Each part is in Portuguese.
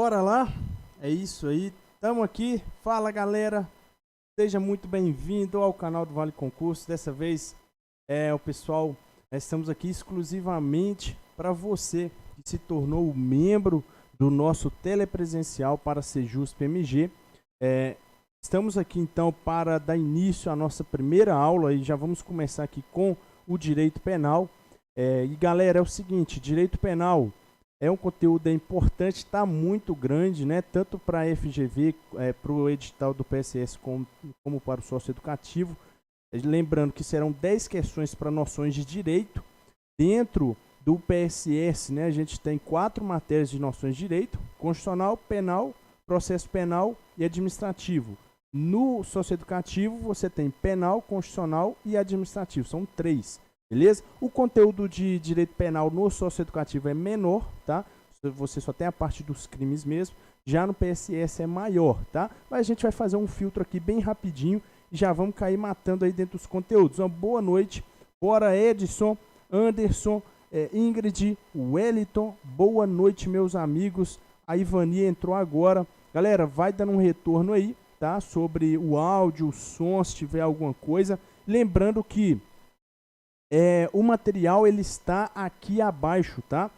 Bora lá? É isso aí. Tamo aqui. Fala, galera. Seja muito bem-vindo ao canal do Vale Concurso. Dessa vez, o pessoal, estamos aqui exclusivamente para você que se tornou membro do nosso telepresencial para Sejusp MG. Estamos aqui então para dar início à nossa primeira aula e já vamos começar aqui com o direito penal. E galera, é o seguinte, direito penal é um conteúdo importante, está muito grande, né? Tanto para a FGV, para o edital do PSS, como para o socioeducativo. Lembrando que serão 10 questões para noções de direito. Dentro do PSS, né, a gente tem 4 matérias de noções de direito: constitucional, penal, processo penal e administrativo. No socioeducativo, você tem penal, constitucional e administrativo. São 3. Beleza? O conteúdo de direito penal no socioeducativo é menor, tá? Você só tem a parte dos crimes mesmo. Já no PSS é maior, tá? Mas a gente vai fazer um filtro aqui bem rapidinho e já vamos cair matando aí dentro dos conteúdos. Uma boa noite. Bora, Edson, Anderson, Ingrid, Wellington. Boa noite, meus amigos. A Ivani entrou agora. Galera, vai dando um retorno aí, tá? Sobre o áudio, o som, se tiver alguma coisa. Lembrando que o material ele está aqui abaixo, tá?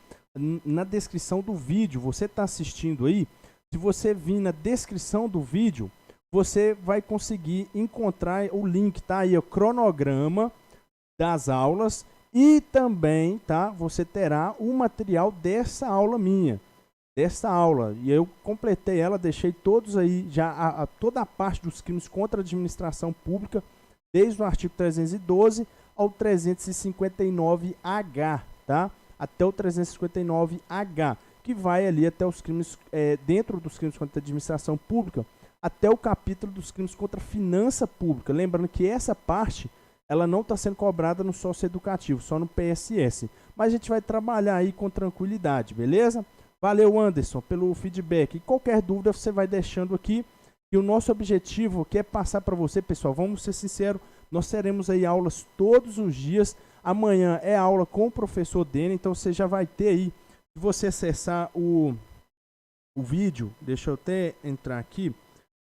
Na descrição do vídeo. Você está assistindo aí? Se você vir na descrição do vídeo, você vai conseguir encontrar o link, tá? Aí o cronograma das aulas e também, tá? Você terá o material dessa aula minha, dessa aula. E eu completei ela, deixei todos aí já toda a parte dos crimes contra a administração pública, desde o artigo 312 ao 359H, tá? Até o 359H, que vai ali até os crimes, dentro dos crimes contra a administração pública, até o capítulo dos crimes contra a finança pública. Lembrando que essa parte, ela não está sendo cobrada no socioeducativo, só no PSS. Mas a gente vai trabalhar aí com tranquilidade, beleza? Valeu, Anderson, pelo feedback. E qualquer dúvida você vai deixando aqui. E o nosso objetivo aqui é passar para você, pessoal, vamos ser sinceros, nós teremos aí aulas todos os dias. Amanhã é aula com o professor Dene, então você já vai ter aí, se você acessar o vídeo, deixa eu até entrar aqui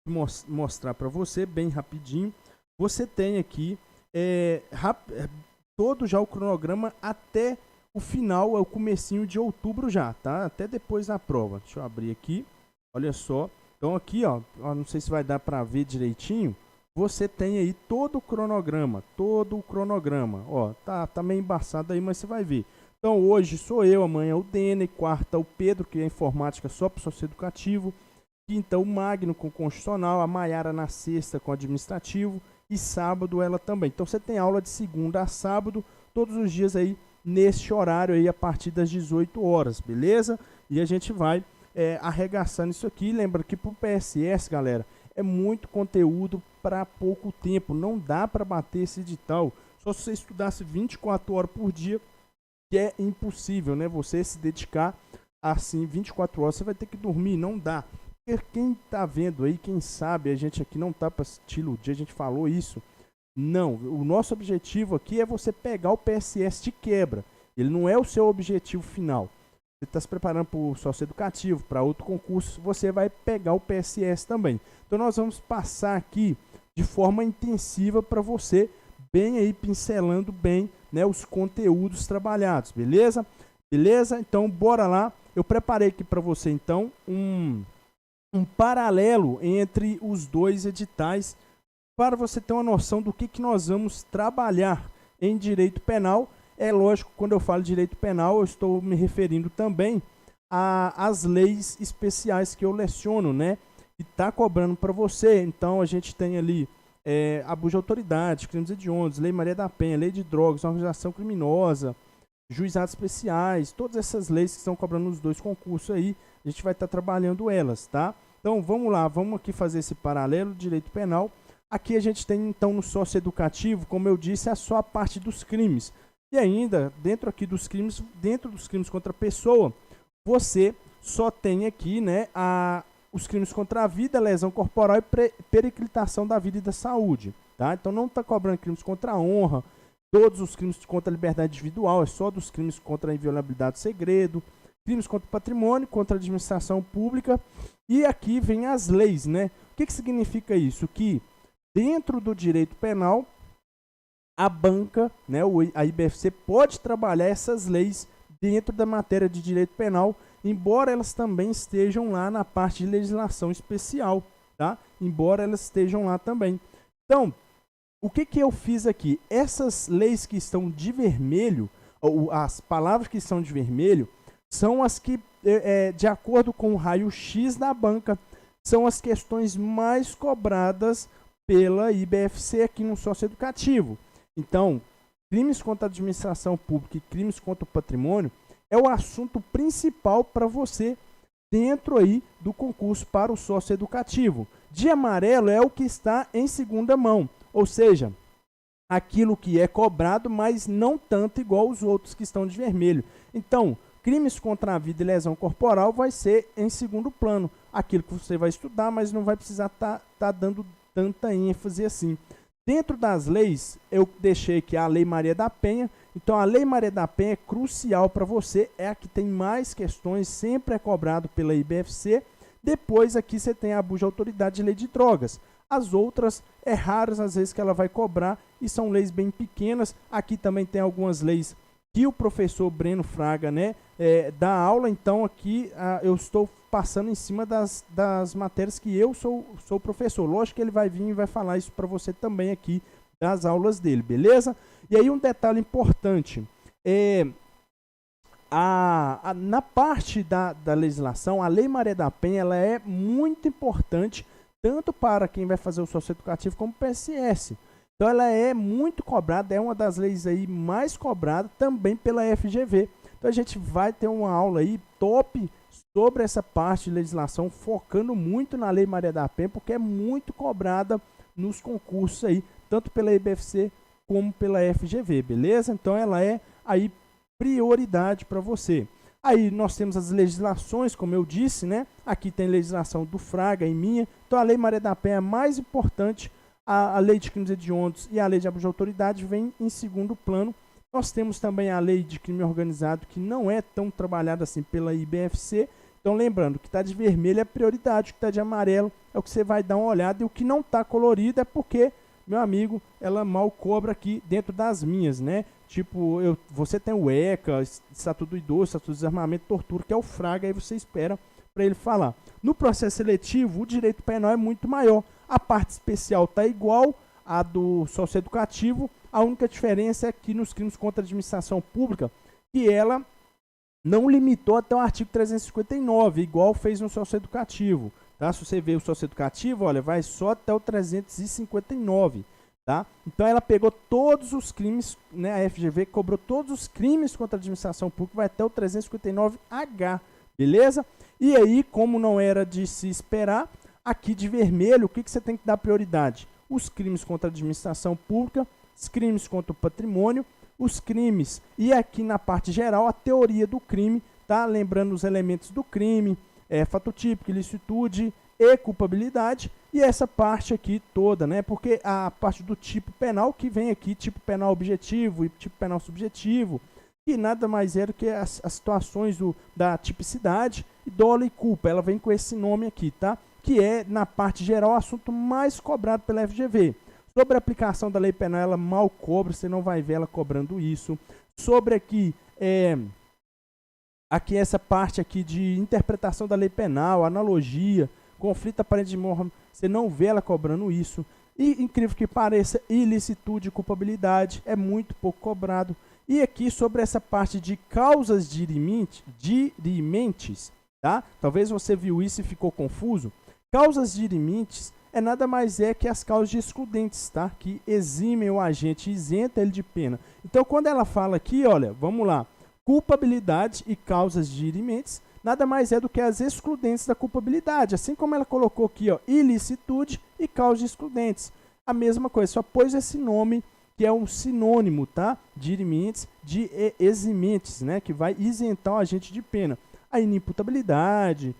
e mostrar para você bem rapidinho. Você tem aqui todo já o cronograma até o final, o comecinho de outubro já, tá? Até depois da prova. Deixa eu abrir aqui, olha só. Então aqui, ó, não sei se vai dar para ver direitinho. Você tem aí todo o cronograma, ó, tá meio embaçado aí, mas você vai ver. Então hoje sou eu, amanhã o Dene, quarta o Pedro, que é informática só para o socioeducativo, quinta o Magno com constitucional, a Maiara na sexta com administrativo e sábado ela também. Então você tem aula de segunda a sábado, todos os dias aí neste horário aí a partir das 18 horas, beleza? E a gente vai arregaçando isso aqui. Lembra que para o PSS, galera, é muito conteúdo para pouco tempo. Não dá para bater esse edital. Só se você estudasse 24 horas por dia, que é impossível, né? Você se dedicar assim 24 horas, você vai ter que dormir, não dá. Porque quem tá vendo aí, quem sabe, a gente aqui não tá para te iludir, a gente falou isso. Não, o nosso objetivo aqui é você pegar o PSS de quebra. Ele não é o seu objetivo final. Você está se preparando para o socioeducativo, para outro concurso, você vai pegar o PSS também. Então nós vamos passar aqui de forma intensiva para você, bem aí pincelando bem, né, os conteúdos trabalhados, beleza? Beleza? Então bora lá. Eu preparei aqui para você então um paralelo entre os dois editais, para você ter uma noção do que nós vamos trabalhar em direito penal. É lógico, quando eu falo de direito penal, eu estou me referindo também às leis especiais que eu leciono, né? E está cobrando para você. Então, a gente tem ali abuso de autoridade, crimes hediondos, Lei Maria da Penha, Lei de Drogas, Organização Criminosa, juizados especiais, todas essas leis que estão cobrando nos dois concursos aí, a gente vai estar trabalhando elas, tá? Então, vamos lá, vamos aqui fazer esse paralelo de direito penal. Aqui a gente tem, então, no socioeducativo, como eu disse, é só a parte dos crimes. E ainda, dentro dos crimes contra a pessoa, você só tem aqui, né, os crimes contra a vida, lesão corporal e periclitação da vida e da saúde, tá? Então não está cobrando crimes contra a honra, todos os crimes contra a liberdade individual, é só dos crimes contra a inviolabilidade do segredo, crimes contra o patrimônio, contra a administração pública, e aqui vem as leis, né? O que significa isso? Que dentro do direito penal, a banca, né, a IBFC pode trabalhar essas leis dentro da matéria de direito penal, embora elas também estejam lá na parte de legislação especial, tá? Embora elas estejam lá também. Então, o que eu fiz aqui? Essas leis que estão de vermelho, ou as palavras que estão de vermelho, são as que, de acordo com o raio-x da banca, são as questões mais cobradas pela IBFC aqui no socioeducativo. Então, crimes contra a administração pública e crimes contra o patrimônio é o assunto principal para você dentro aí do concurso para o socioeducativo. De amarelo é o que está em segunda mão, ou seja, aquilo que é cobrado, mas não tanto igual os outros que estão de vermelho. Então, crimes contra a vida e lesão corporal vai ser em segundo plano, aquilo que você vai estudar, mas não vai precisar tá dando tanta ênfase assim. Dentro das leis, eu deixei aqui a Lei Maria da Penha. Então, a Lei Maria da Penha é crucial para você, é a que tem mais questões, sempre é cobrado pela IBFC. Depois, aqui você tem a abuso de autoridade e lei de drogas. As outras, é raras às vezes que ela vai cobrar e são leis bem pequenas. Aqui também tem algumas leis que o professor Breno Fraga, né, dá aula. Então, aqui eu estou passando em cima das matérias que eu sou professor. Lógico que ele vai vir e vai falar isso para você também aqui das aulas dele, beleza? E aí um detalhe importante, na parte da legislação, a Lei Maria da Penha ela é muito importante, tanto para quem vai fazer o socioeducativo como o PSS. Então ela é muito cobrada, é uma das leis aí mais cobrada também pela FGV. Então a gente vai ter uma aula aí top sobre essa parte de legislação, focando muito na Lei Maria da Penha, porque é muito cobrada nos concursos aí, tanto pela IBFC como pela FGV, beleza? Então ela é aí prioridade para você. Aí nós temos as legislações, como eu disse, né? Aqui tem legislação do Fraga e minha. Então a Lei Maria da Penha é mais importante, a Lei de Crimes Hediondos e a Lei de Abuso de Autoridade vem em segundo plano. Nós temos também a Lei de Crime Organizado, que não é tão trabalhada assim pela IBFC. Então lembrando, que está de vermelho é prioridade, o que está de amarelo é o que você vai dar uma olhada, e o que não está colorido é porque, meu amigo, ela mal cobra aqui dentro das minhas, né? Tipo, você tem o ECA, Estatuto do Idoso, Estatuto do Desarmamento e Tortura, que é o Fraga, aí você espera para ele falar. No processo seletivo, o direito penal é muito maior. A parte especial está igual à do socioeducativo. A única diferença é que nos crimes contra a administração pública, que ela não limitou até o artigo 359, igual fez no socioeducativo. Tá? Se você ver o socioeducativo, olha, vai só até o 359. Tá? Então ela pegou todos os crimes, né, a FGV cobrou todos os crimes contra a administração pública, vai até o 359H, beleza? E aí, como não era de se esperar, aqui de vermelho, o que você tem que dar prioridade? Os crimes contra a administração pública, os crimes contra o patrimônio, os crimes, e aqui na parte geral, a teoria do crime, tá? Lembrando os elementos do crime, fato típico, ilicitude e culpabilidade, e essa parte aqui toda, né? Porque a parte do tipo penal que vem aqui, tipo penal objetivo e tipo penal subjetivo, que nada mais é do que as situações da tipicidade, e dolo e culpa, ela vem com esse nome aqui, tá? Que é, na parte geral, o assunto mais cobrado pela FGV. Sobre a aplicação da lei penal, ela mal cobra, você não vai ver ela cobrando isso. Sobre aqui, essa parte aqui de interpretação da lei penal, analogia, conflito aparente de morte, você não vê ela cobrando isso. E, incrível que pareça, ilicitude e culpabilidade é muito pouco cobrado. E aqui sobre essa parte de causas dirimentes, tá? Talvez você viu isso e ficou confuso. Causas dirimentes é nada mais que as causas de excludentes, tá? Que eximem o agente, isenta ele de pena. Então, quando ela fala aqui, olha, vamos lá, culpabilidade e causas dirimentes, nada mais é do que as excludentes da culpabilidade. Assim como ela colocou aqui, ó, ilicitude e causas excludentes. A mesma coisa, só pôs esse nome, que é um sinônimo, tá? Dirimentes, de eximentes, né? Que vai isentar o agente de pena. A inimputabilidade,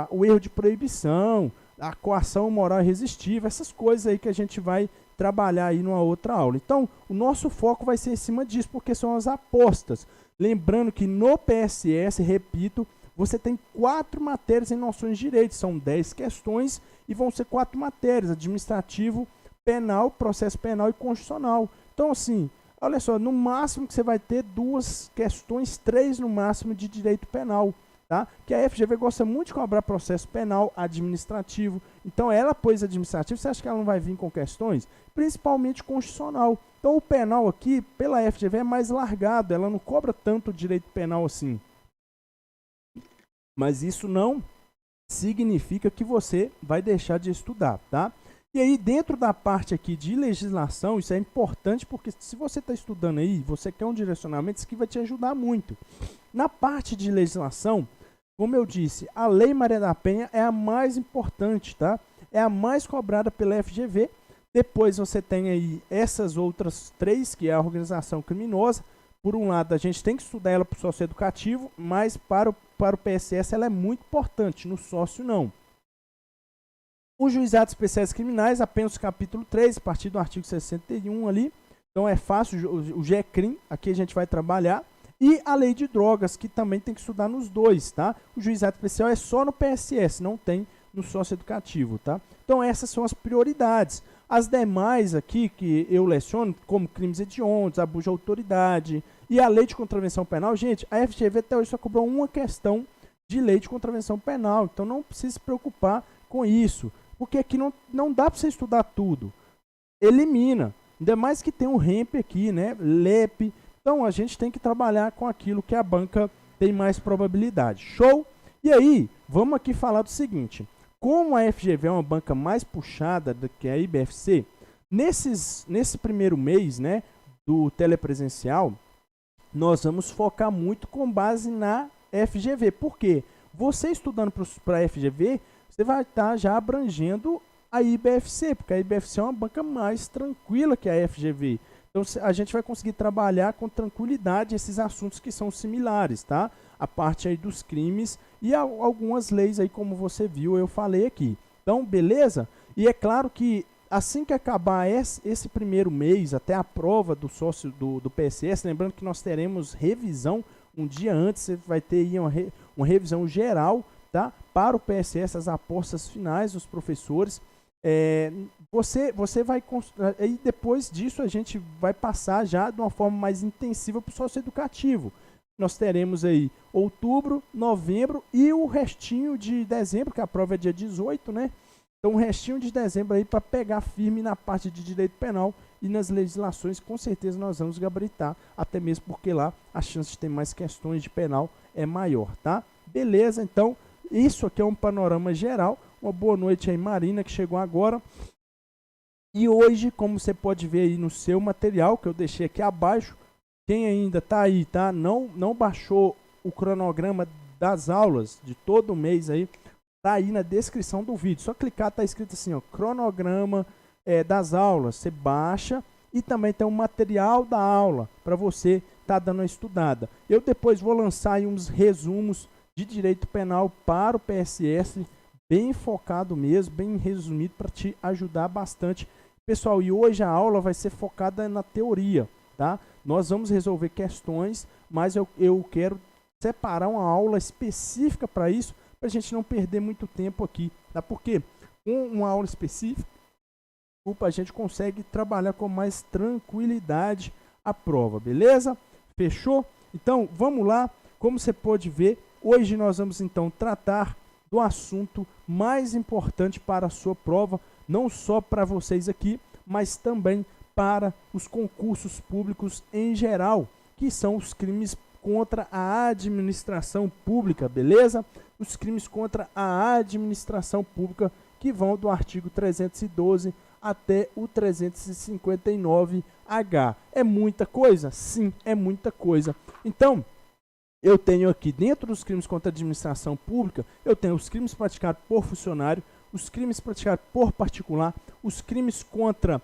o erro de proibição, a coação moral irresistível, essas coisas aí que a gente vai trabalhar aí numa outra aula. Então, o nosso foco vai ser em cima disso, porque são as apostas. Lembrando que no PSS, repito, você tem 4 matérias em noções de direito, são 10 questões e vão ser 4 matérias, administrativo, penal, processo penal e constitucional. Então, assim, olha só, no máximo que você vai ter 2 questões, 3 no máximo de direito penal, tá? Que a FGV gosta muito de cobrar processo penal, administrativo. Então, ela pôs administrativo, você acha que ela não vai vir com questões? Principalmente constitucional. Então, o penal aqui, pela FGV, é mais largado, ela não cobra tanto direito penal assim. Mas isso não significa que você vai deixar de estudar, tá? E aí, dentro da parte aqui de legislação, isso é importante porque se você está estudando aí, você quer um direcionamento, isso aqui vai te ajudar muito. Na parte de legislação, como eu disse, a Lei Maria da Penha é a mais importante, tá? É a mais cobrada pela FGV. Depois você tem aí essas outras 3, que é a organização criminosa. Por um lado, a gente tem que estudar ela para o socioeducativo, mas para o PSS ela é muito importante, no sócio não. Os juizados especiais criminais, apenas o capítulo 3, a partir do artigo 61 ali. Então é fácil, o GECRIM, aqui a gente vai trabalhar. E a lei de drogas, que também tem que estudar nos 2, tá? O juizado especial é só no PSS, não tem no socioeducativo, tá? Então essas são as prioridades. As demais aqui que eu leciono, como crimes hediondos, abuso de autoridade e a lei de contravenção penal, gente, a FGV até hoje só cobrou uma questão de lei de contravenção penal, então não precisa se preocupar com isso, porque aqui não dá para você estudar tudo. Elimina, ainda mais que tem um REMP aqui, né, LEP, então a gente tem que trabalhar com aquilo que a banca tem mais probabilidade. Show? E aí, vamos aqui falar do seguinte. Como a FGV é uma banca mais puxada do que a IBFC, nesse primeiro mês, né, do telepresencial, nós vamos focar muito com base na FGV. Por quê? Você estudando para a FGV, você vai estar já abrangendo a IBFC, porque a IBFC é uma banca mais tranquila que a FGV. Então a gente vai conseguir trabalhar com tranquilidade esses assuntos que são similares, tá? A parte aí dos crimes e algumas leis aí, como você viu, eu falei aqui. Então, beleza? E é claro que assim que acabar esse primeiro mês, até a prova do sócio do PSS, lembrando que nós teremos revisão um dia antes, você vai ter aí uma revisão geral, tá? Para o PSS, as apostas finais dos professores. Você vai... E depois disso a gente vai passar já de uma forma mais intensiva para o socioeducativo. Nós teremos aí outubro, novembro e o restinho de dezembro, que a prova é dia 18, né? Então o restinho de dezembro aí para pegar firme na parte de direito penal e nas legislações, com certeza nós vamos gabaritar, até mesmo porque lá a chance de ter mais questões de penal é maior, tá? Beleza, então isso aqui é um panorama geral. Uma boa noite aí, Marina, que chegou agora. E hoje, como você pode ver aí no seu material, que eu deixei aqui abaixo, quem ainda está aí, tá? Não baixou o cronograma das aulas de todo mês aí, tá aí na descrição do vídeo. Só clicar, tá escrito assim, ó, cronograma das aulas. Você baixa e também tem um material da aula para você tá dando uma estudada. Eu depois vou lançar aí uns resumos de direito penal para o PSS, bem focado mesmo, bem resumido, para te ajudar bastante. Pessoal, e hoje a aula vai ser focada na teoria, tá? Nós vamos resolver questões, mas eu quero separar uma aula específica para isso, para a gente não perder muito tempo aqui, tá? Porque com uma aula específica, a gente consegue trabalhar com mais tranquilidade a prova, beleza? Fechou? Então, vamos lá. Como você pode ver, hoje nós vamos então tratar do assunto mais importante para a sua prova, não só para vocês aqui, mas também para os concursos públicos em geral, que são os crimes contra a administração pública, beleza? Os crimes contra a administração pública que vão do artigo 312 até o 359H. É muita coisa? Sim, é muita coisa. Então, eu tenho aqui, dentro dos crimes contra a administração pública, eu tenho os crimes praticados por funcionário, os crimes praticados por particular, os crimes contra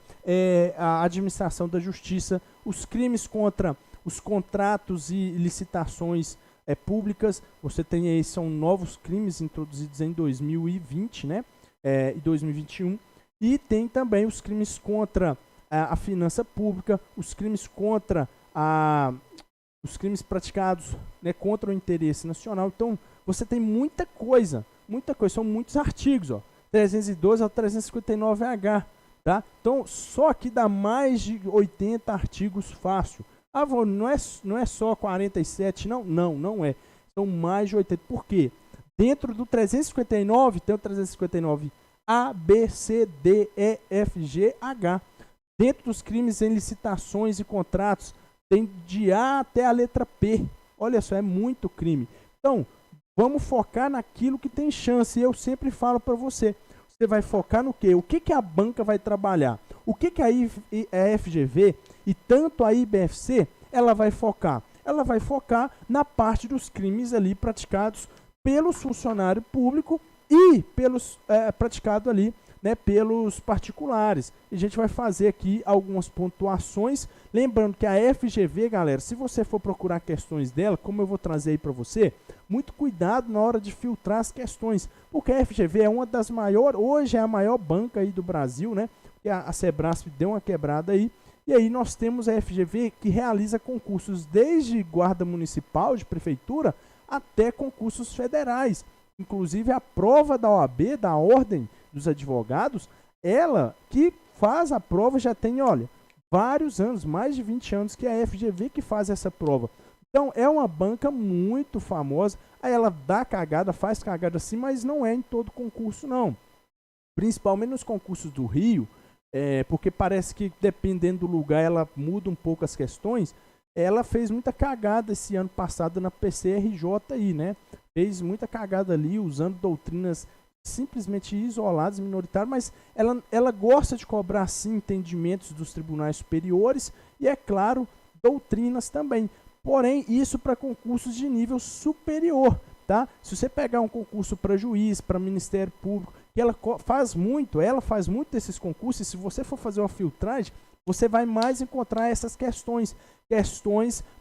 a administração da justiça, os crimes contra os contratos e licitações públicas. Você tem aí, são novos crimes introduzidos em 2020, né? E 2021. E tem também os crimes contra a finança pública, os crimes contra os crimes praticados, né, contra o interesse nacional. Então, você tem muita coisa, são muitos artigos, ó, 312 ao 359H, tá? Então, só aqui dá mais de 80 artigos fácil. Ah, vô, não é só 47, não? Não é. São mais de 80. Por quê? Dentro do 359, tem o 359A, B, C, D, E, F, G, H. Dentro dos crimes em licitações e contratos, tem de A até a letra P. Olha só, é muito crime. Então, vamos focar naquilo que tem chance. E eu sempre falo para você, você vai focar no quê? O que a banca vai trabalhar? O que a FGV e tanto a IBFC, ela vai focar? Ela vai focar na parte dos crimes ali praticados pelos funcionários públicos e praticado ali, né, pelos particulares. E a gente vai fazer aqui algumas pontuações. Lembrando que a FGV, galera, se você for procurar questões dela, como eu vou trazer aí para você, muito cuidado na hora de filtrar as questões, porque a FGV é uma das maiores, hoje é a maior banca aí do Brasil, né? Que a Sebrasp deu uma quebrada aí. E aí nós temos a FGV que realiza concursos desde guarda municipal, de prefeitura, até concursos federais. Inclusive a prova da OAB, da Ordem dos Advogados, ela que faz a prova já tem, olha, vários anos, mais de 20 anos que é a FGV que faz essa prova. Então é uma banca muito famosa, aí ela dá cagada, faz cagada sim, mas não é em todo concurso não. Principalmente nos concursos do Rio, porque parece que dependendo do lugar ela muda um pouco as questões. Ela fez muita cagada esse ano passado na PCRJ aí, né? Fez muita cagada ali, usando doutrinas simplesmente isoladas, minoritárias, mas ela gosta de cobrar sim entendimentos dos tribunais superiores e, é claro, doutrinas também. Porém, isso para concursos de nível superior, tá? Se você pegar um concurso para juiz, para Ministério Público, que ela faz muito desses concursos, e se você for fazer uma filtragem, você vai mais encontrar essas questões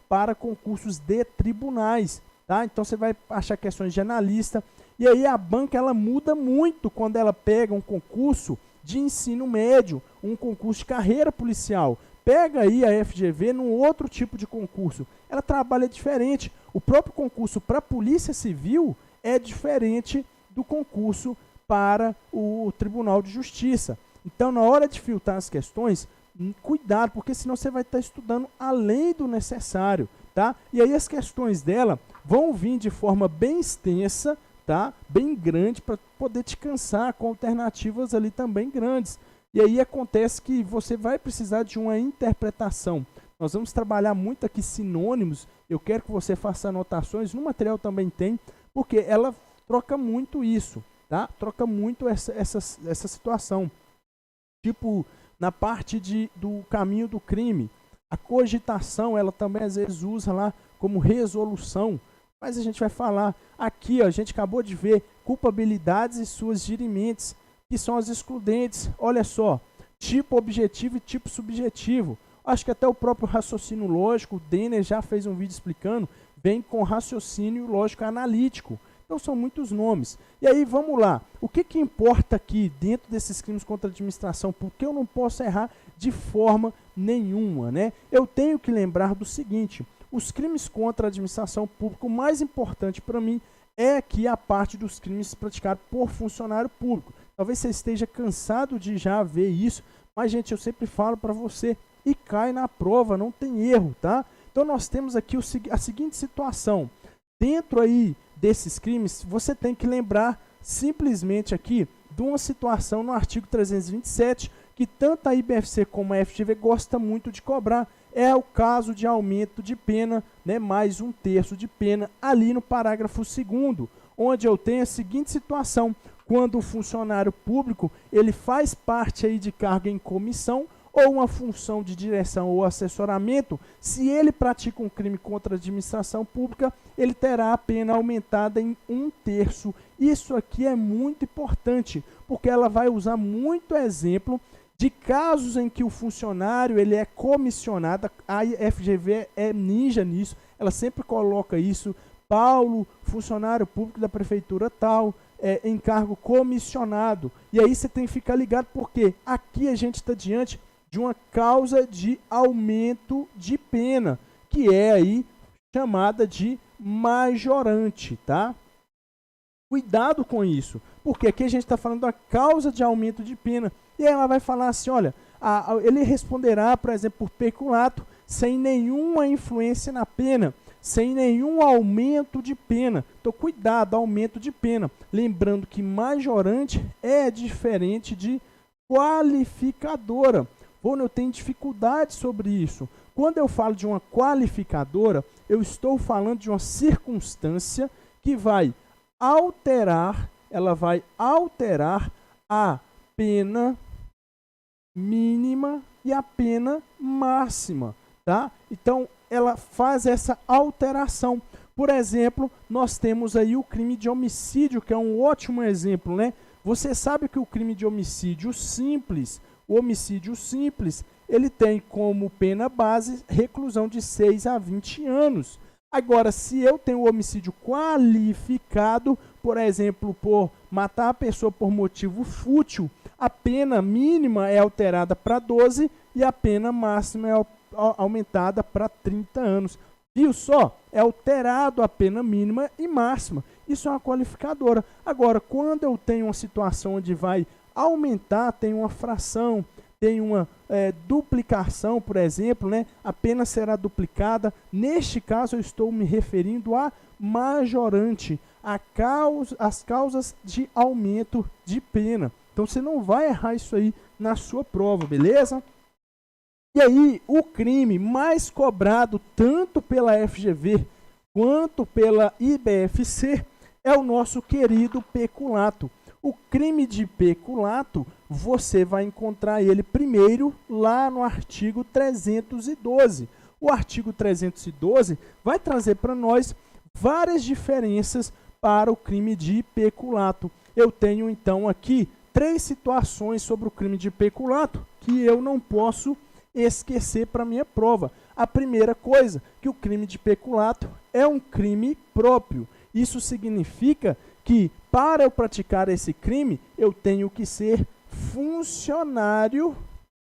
para concursos de tribunais, tá? Então você vai achar questões de analista, e aí a banca ela muda muito quando ela pega um concurso de ensino médio, um concurso de carreira policial. Pega aí a FGV num outro tipo de concurso, ela trabalha diferente. O próprio concurso para Polícia Civil é diferente do concurso para o Tribunal de Justiça. Então, na hora de filtrar as questões, cuidado, porque senão você vai estar estudando além do necessário, tá? E aí as questões dela vão vir de forma bem extensa, tá? Bem grande, para poder te cansar, com alternativas ali também grandes. E aí acontece que você vai precisar de uma interpretação. Nós vamos trabalhar muito aqui sinônimos, eu quero que você faça anotações, no material também tem, porque ela troca muito isso, tá? Troca muito essa situação. Tipo, na parte do caminho do crime, a cogitação, ela também às vezes usa lá como resolução, mas a gente vai falar aqui, ó, a gente acabou de ver culpabilidades e suas dirimentes, que são as excludentes. Olha só, tipo objetivo e tipo subjetivo. Acho que até o próprio raciocínio lógico, o Denner já fez um vídeo explicando, vem com raciocínio lógico analítico. Então são muitos nomes. E aí vamos lá, o que importa aqui dentro desses crimes contra a administração? Porque eu não posso errar de forma nenhuma, né? Eu tenho que lembrar do seguinte, os crimes contra a administração pública, o mais importante para mim é aqui a parte dos crimes praticados por funcionário público. Talvez você esteja cansado de já ver isso, mas, gente, eu sempre falo para você, e cai na prova, não tem erro, tá? Então, nós temos aqui a seguinte situação. Dentro aí desses crimes, você tem que lembrar simplesmente aqui de uma situação no artigo 327, que tanto a IBFC como a FGV gosta muito de cobrar. É o caso de aumento de pena, né, mais 1/3 de pena, ali no parágrafo 2º, onde eu tenho a seguinte situação. Quando o funcionário público ele faz parte aí de cargo em comissão ou uma função de direção ou assessoramento, se ele pratica um crime contra a administração pública, ele terá a pena aumentada em 1/3. Isso aqui é muito importante, porque ela vai usar muito exemplo de casos em que o funcionário ele é comissionado. A FGV é ninja nisso, ela sempre coloca isso. Paulo, funcionário público da prefeitura tal, encargo comissionado. E aí você tem que ficar ligado, porque aqui a gente está diante de uma causa de aumento de pena, que é aí chamada de majorante, tá? Cuidado com isso, porque aqui a gente está falando da causa de aumento de pena. E ela vai falar assim, olha, ele responderá, por exemplo, por peculato, sem nenhuma influência na pena, sem nenhum aumento de pena. Então, cuidado, aumento de pena. Lembrando que majorante é diferente de qualificadora. Eu tenho dificuldade sobre isso. Quando eu falo de uma qualificadora, eu estou falando de uma circunstância que vai alterar, ela vai alterar a pena mínima e a pena máxima, tá? Então, ela faz essa alteração. Por exemplo, nós temos aí o crime de homicídio, que é um ótimo exemplo, né? Você sabe que o crime de homicídio simples, o homicídio simples, ele tem como pena base reclusão de 6 a 20 anos. Agora, se eu tenho o homicídio qualificado, por exemplo, por matar a pessoa por motivo fútil, a pena mínima é alterada para 12 e a pena máxima é aumentada para 30 anos. Viu só? É alterado a pena mínima e máxima. Isso é uma qualificadora. Agora, quando eu tenho uma situação onde vai aumentar, tem uma fração, tem uma duplicação, por exemplo, né? A pena será duplicada. Neste caso, eu estou me referindo a majorante, as causas de aumento de pena. Então, você não vai errar isso aí na sua prova, beleza? E aí, o crime mais cobrado tanto pela FGV quanto pela IBFC é o nosso querido peculato. O crime de peculato, você vai encontrar ele primeiro lá no artigo 312. O artigo 312 vai trazer para nós várias diferenças para o crime de peculato. Eu tenho então aqui 3 situações sobre o crime de peculato que eu não posso esquecer para minha prova. A primeira coisa, que o crime de peculato é um crime próprio. Isso significa que para eu praticar esse crime, eu tenho que ser funcionário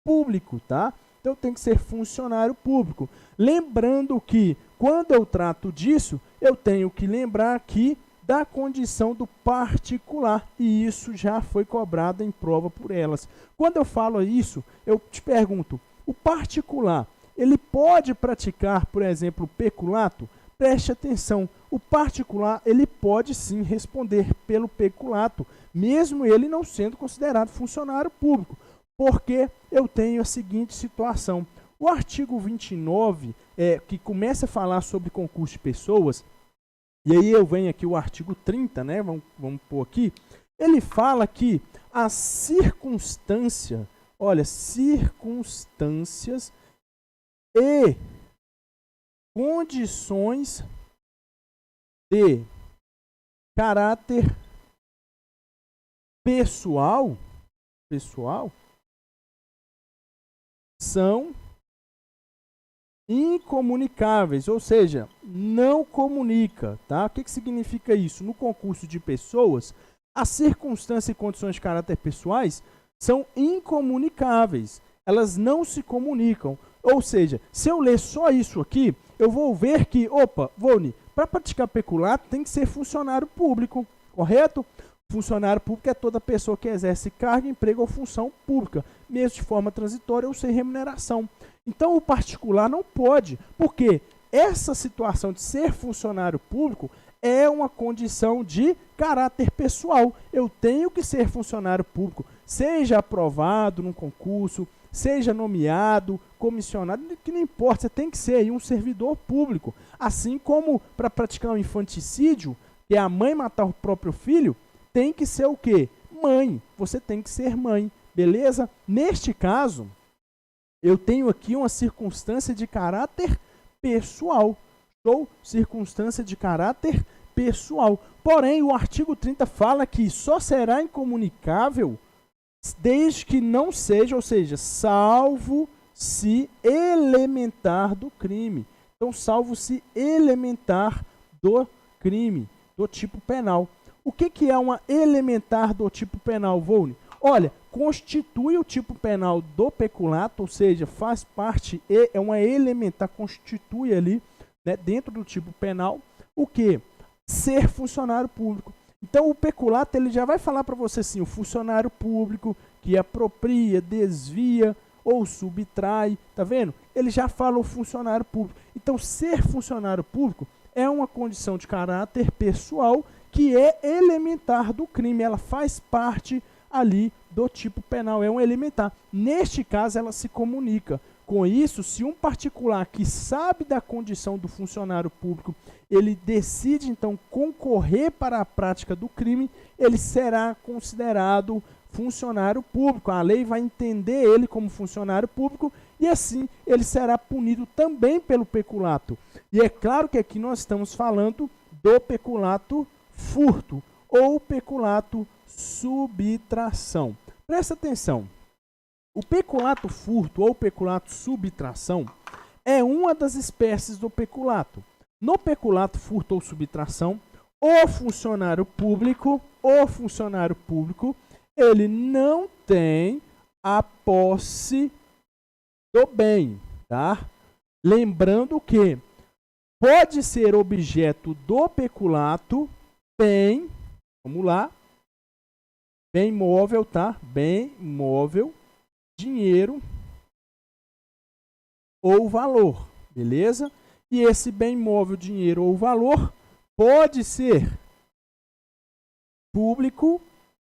público, tá? Então eu tenho que ser funcionário público. Lembrando que quando eu trato disso, eu tenho que lembrar aqui da condição do particular, e isso já foi cobrado em prova por elas. Quando eu falo isso, eu te pergunto, o particular, ele pode praticar, por exemplo, peculato? Preste atenção, o particular, ele pode sim responder pelo peculato, mesmo ele não sendo considerado funcionário público, porque eu tenho a seguinte situação. O artigo 29, que começa a falar sobre concurso de pessoas, e aí eu venho aqui o artigo 30, né? Vamos pôr aqui. Ele fala que a circunstância, olha, circunstâncias e condições de caráter pessoal são incomunicáveis, ou seja, não comunica, tá? O que significa isso? No concurso de pessoas, as circunstâncias e condições de caráter pessoais são incomunicáveis, elas não se comunicam. Ou seja, se eu ler só isso aqui, eu vou ver que, Vone, para praticar peculato tem que ser funcionário público, correto? Funcionário público é toda pessoa que exerce cargo, emprego ou função pública, mesmo de forma transitória ou sem remuneração. Então, o particular não pode, porque essa situação de ser funcionário público é uma condição de caráter pessoal. Eu tenho que ser funcionário público, seja aprovado num concurso, seja nomeado, comissionado, que não importa, você tem que ser aí um servidor público. Assim como para praticar um infanticídio, que é a mãe matar o próprio filho, tem que ser o quê? Mãe. Você tem que ser mãe, beleza? Neste caso, eu tenho aqui uma circunstância de caráter pessoal. Circunstância de caráter pessoal. Porém, o artigo 30 fala que só será incomunicável desde que não seja, ou seja, salvo se elementar do crime. Então, salvo se elementar do crime, do tipo penal. O que é uma elementar do tipo penal, Volney? Olha, constitui o tipo penal do peculato, ou seja, faz parte, é uma elementar, constitui ali, né, dentro do tipo penal, o que? Ser funcionário público. Então, o peculato ele já vai falar para você assim, o funcionário público que apropria, desvia ou subtrai, tá vendo? Ele já fala o funcionário público. Então, ser funcionário público é uma condição de caráter pessoal que é elementar do crime. Ela faz parte ali do tipo penal, é um elementar. Neste caso, ela se comunica. Com isso, se um particular que sabe da condição do funcionário público, ele decide, então, concorrer para a prática do crime, ele será considerado funcionário público. A lei vai entender ele como funcionário público e, assim, ele será punido também pelo peculato. E é claro que aqui nós estamos falando do peculato furto ou peculato subtração. Presta atenção. O peculato furto ou peculato subtração é uma das espécies do peculato. No peculato furto ou subtração, o funcionário público, ele não tem a posse do bem, tá? Lembrando que pode ser objeto do peculato bem, vamos lá, bem móvel, tá? Bem móvel, dinheiro ou valor, beleza? E esse bem móvel, dinheiro ou valor pode ser público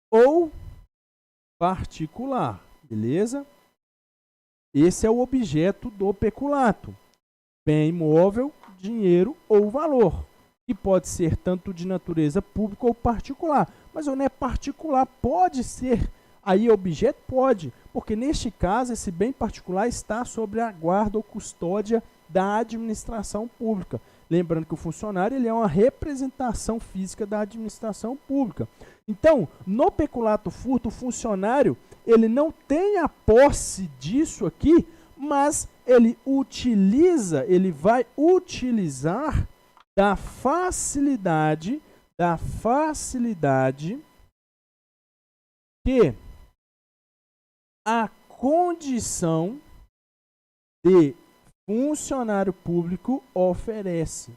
ou particular, beleza? Esse é o objeto do peculato, bem móvel, dinheiro ou valor, que pode ser tanto de natureza pública ou particular, mas não é particular, pode ser. Aí objeto pode, porque neste caso esse bem particular está sob a guarda ou custódia da administração pública. Lembrando que o funcionário ele é uma representação física da administração pública. Então, no peculato furto, o funcionário ele não tem a posse disso aqui, mas ele vai utilizar da facilidade que a condição de funcionário público oferece.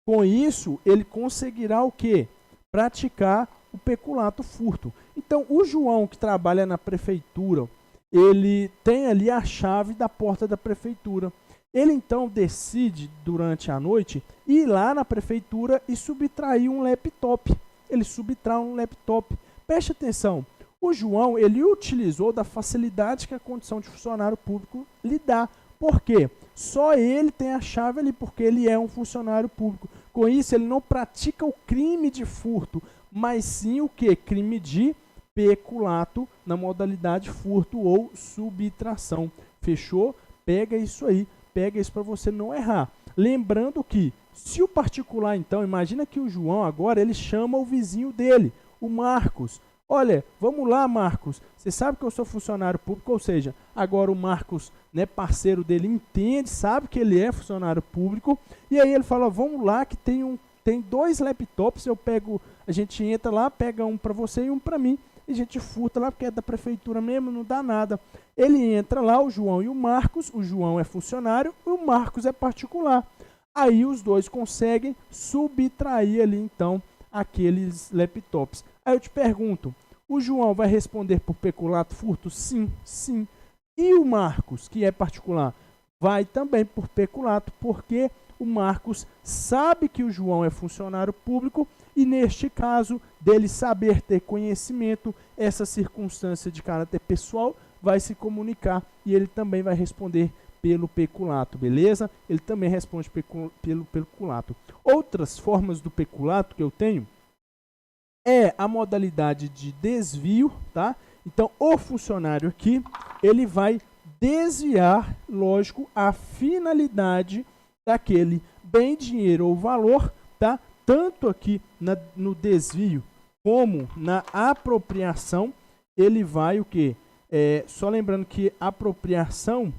Com isso, ele conseguirá o quê? Praticar o peculato furto. Então, o João que trabalha na prefeitura, ele tem ali a chave da porta da prefeitura. Ele então decide, durante a noite, ir lá na prefeitura e subtrair um laptop. Ele subtrai um laptop. Preste atenção. O João, ele utilizou da facilidade que a condição de funcionário público lhe dá. Por quê? Só ele tem a chave ali, porque ele é um funcionário público. Com isso, ele não pratica o crime de furto, mas sim o quê? Crime de peculato na modalidade furto ou subtração. Fechou? Pega isso aí. Pega isso para você não errar. Lembrando que, se o particular, então, imagina que o João agora, ele chama o vizinho dele, o Marcos. Olha, vamos lá, Marcos, você sabe que eu sou funcionário público, ou seja, agora o Marcos, né, parceiro dele, entende, sabe que ele é funcionário público, e aí ele fala, vamos lá que tem 2 laptops, a gente entra lá, pega um para você e um para mim, e a gente furta lá, porque é da prefeitura mesmo, não dá nada. Ele entra lá, o João e o Marcos, o João é funcionário e o Marcos é particular. Aí os dois conseguem subtrair ali, então, aqueles laptops. Aí eu te pergunto, o João vai responder por peculato furto? Sim, sim. E o Marcos, que é particular, vai também por peculato, porque o Marcos sabe que o João é funcionário público e, neste caso, dele saber ter conhecimento, essa circunstância de caráter pessoal vai se comunicar e ele também vai responder pelo peculato, beleza? Ele também responde pelo peculato. Outras formas do peculato que eu tenho é a modalidade de desvio, tá? Então, o funcionário aqui, ele vai desviar, lógico, a finalidade daquele bem, dinheiro ou valor, tá? Tanto aqui no desvio como na apropriação, ele vai o quê? Só lembrando que apropriação,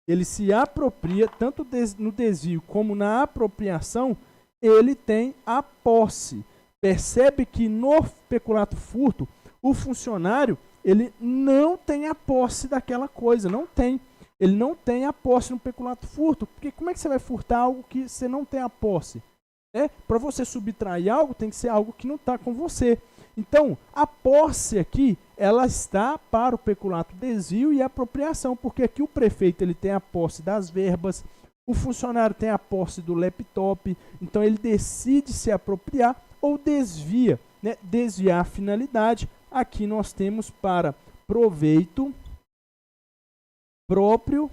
ele se apropria, tanto no desvio como na apropriação, ele tem a posse. Percebe que no peculato furto, o funcionário, ele não tem a posse daquela coisa, não tem. Ele não tem a posse no peculato furto, porque como é que você vai furtar algo que você não tem a posse? Para você subtrair algo, tem que ser algo que não está com você. Então, a posse aqui, ela está para o peculato desvio e apropriação, porque aqui o prefeito ele tem a posse das verbas, o funcionário tem a posse do laptop, então ele decide se apropriar ou desvia, né? Desviar a finalidade. Aqui nós temos para proveito próprio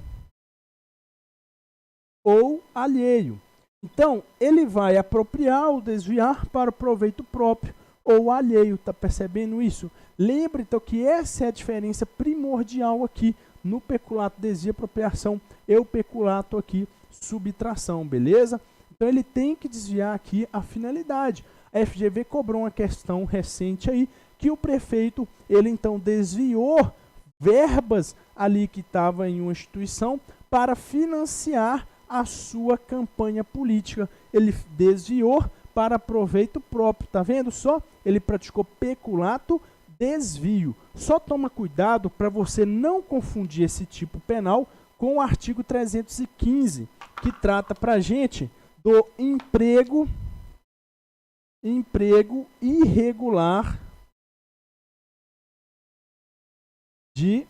ou alheio. Então, ele vai apropriar ou desviar para o proveito próprio ou alheio. Está percebendo isso? Lembre, então, que essa é a diferença primordial aqui no peculato desvio e apropriação e o peculato aqui subtração, beleza? Então, ele tem que desviar aqui a finalidade. A FGV cobrou uma questão recente aí, que o prefeito, ele então desviou verbas ali que estavam em uma instituição para financiar a sua campanha política. Ele desviou para proveito próprio, tá vendo só? Ele praticou peculato desvio. Só toma cuidado para você não confundir esse tipo penal com o artigo 315, que trata para a gente do emprego irregular de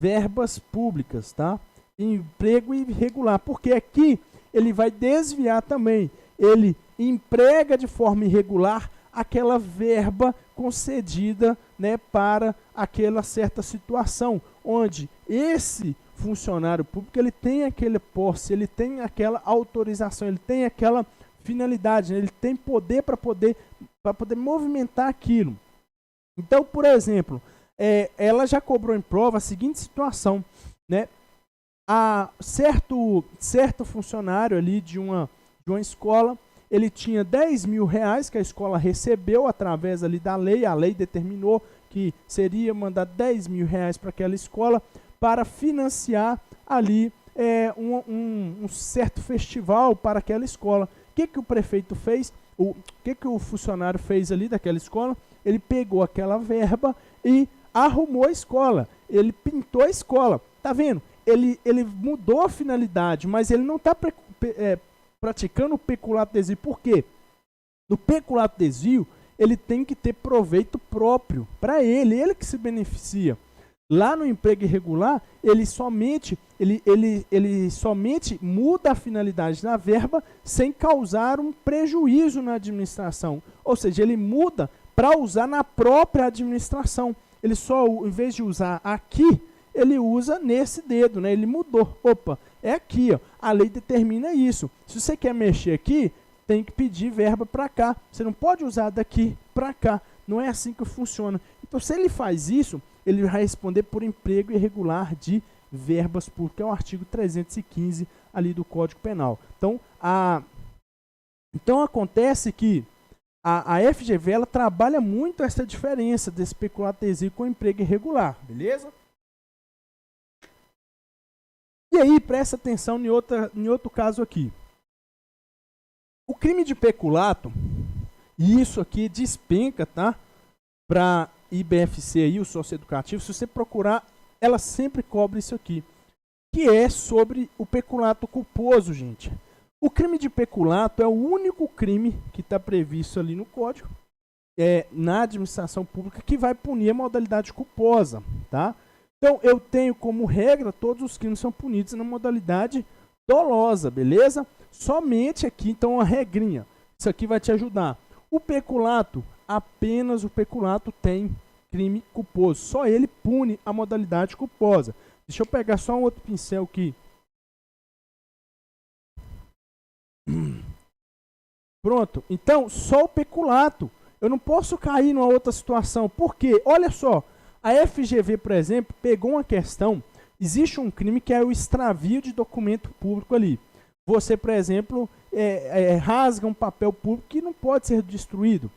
verbas públicas, tá? Emprego irregular, porque aqui ele vai desviar também. Ele emprega de forma irregular aquela verba concedida, né, para aquela certa situação, onde esse funcionário público ele tem aquele posse, ele tem aquela autorização, ele tem aquela finalidade, né? Ele tem poder para poder movimentar aquilo. Então, por exemplo, ela já cobrou em prova a seguinte situação, né? Certo funcionário ali de uma escola, ele tinha 10 mil reais que a escola recebeu através ali da lei. A lei determinou que seria mandar 10 mil reais para aquela escola para financiar ali um certo festival para aquela escola. O que o prefeito fez? O que o funcionário fez ali daquela escola? Ele pegou aquela verba e arrumou a escola. Ele pintou a escola. Tá vendo? Ele mudou a finalidade, mas ele não está praticando o peculato desvio. Por quê? No peculato desvio, ele tem que ter proveito próprio para ele que se beneficia. Lá no emprego irregular, ele somente muda a finalidade da verba sem causar um prejuízo na administração. Ou seja, ele muda para usar na própria administração. Ele só, em vez de usar aqui, ele usa nesse dedo, né? Ele mudou. Opa, é aqui, ó. A lei determina isso. Se você quer mexer aqui, tem que pedir verba para cá. Você não pode usar daqui para cá. Não é assim que funciona. Então, se ele faz isso, ele vai responder por emprego irregular de verbas públicas, que é o artigo 315 ali do Código Penal. Então acontece que a FGV ela trabalha muito essa diferença desse peculato desvio com emprego irregular, beleza? E aí, presta atenção em outro caso aqui. O crime de peculato, e isso aqui despenca, tá? Para IBFC aí, o socioeducativo, se você procurar, ela sempre cobre isso aqui, que é sobre o peculato culposo, gente. O crime de peculato é o único crime que está previsto ali no Código, na administração pública, que vai punir a modalidade culposa, tá? Então, eu tenho como regra, todos os crimes são punidos na modalidade dolosa, beleza? Somente aqui, então, uma regrinha. Isso aqui vai te ajudar. O peculato, apenas o peculato tem crime culposo. Só ele pune a modalidade culposa. Deixa eu pegar só um outro pincel aqui. Pronto. Então, só o peculato. Eu não posso cair numa outra situação. Por quê? Olha só. A FGV, por exemplo, pegou uma questão. Existe um crime que é o extravio de documento público ali. Você, por exemplo, rasga um papel público que não pode ser destruído.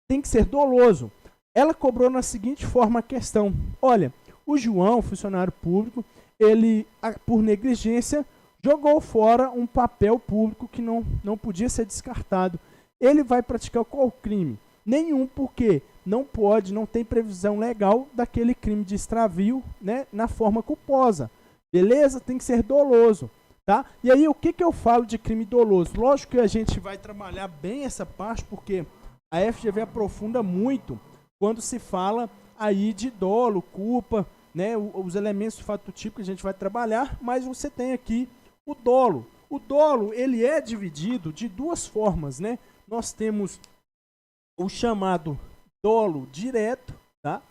Tem que ser doloso. Ela cobrou na seguinte forma a questão. Olha, o João, funcionário público, ele, por negligência, jogou fora um papel público que não podia ser descartado. ele vai praticar qual crime? Nenhum, porque não pode, não tem previsão legal daquele crime de extravio, né, na forma culposa. Beleza? Tem que ser doloso, tá? E aí, o que eu falo de crime doloso? Lógico que a gente vai trabalhar bem essa parte, porque a FGV aprofunda muito quando se fala aí de dolo, culpa, né, os elementos do fato típico que a gente vai trabalhar, mas você tem aqui o dolo. O dolo, ele é dividido de duas formas, né? Nós temos o chamado dolo direto, tá?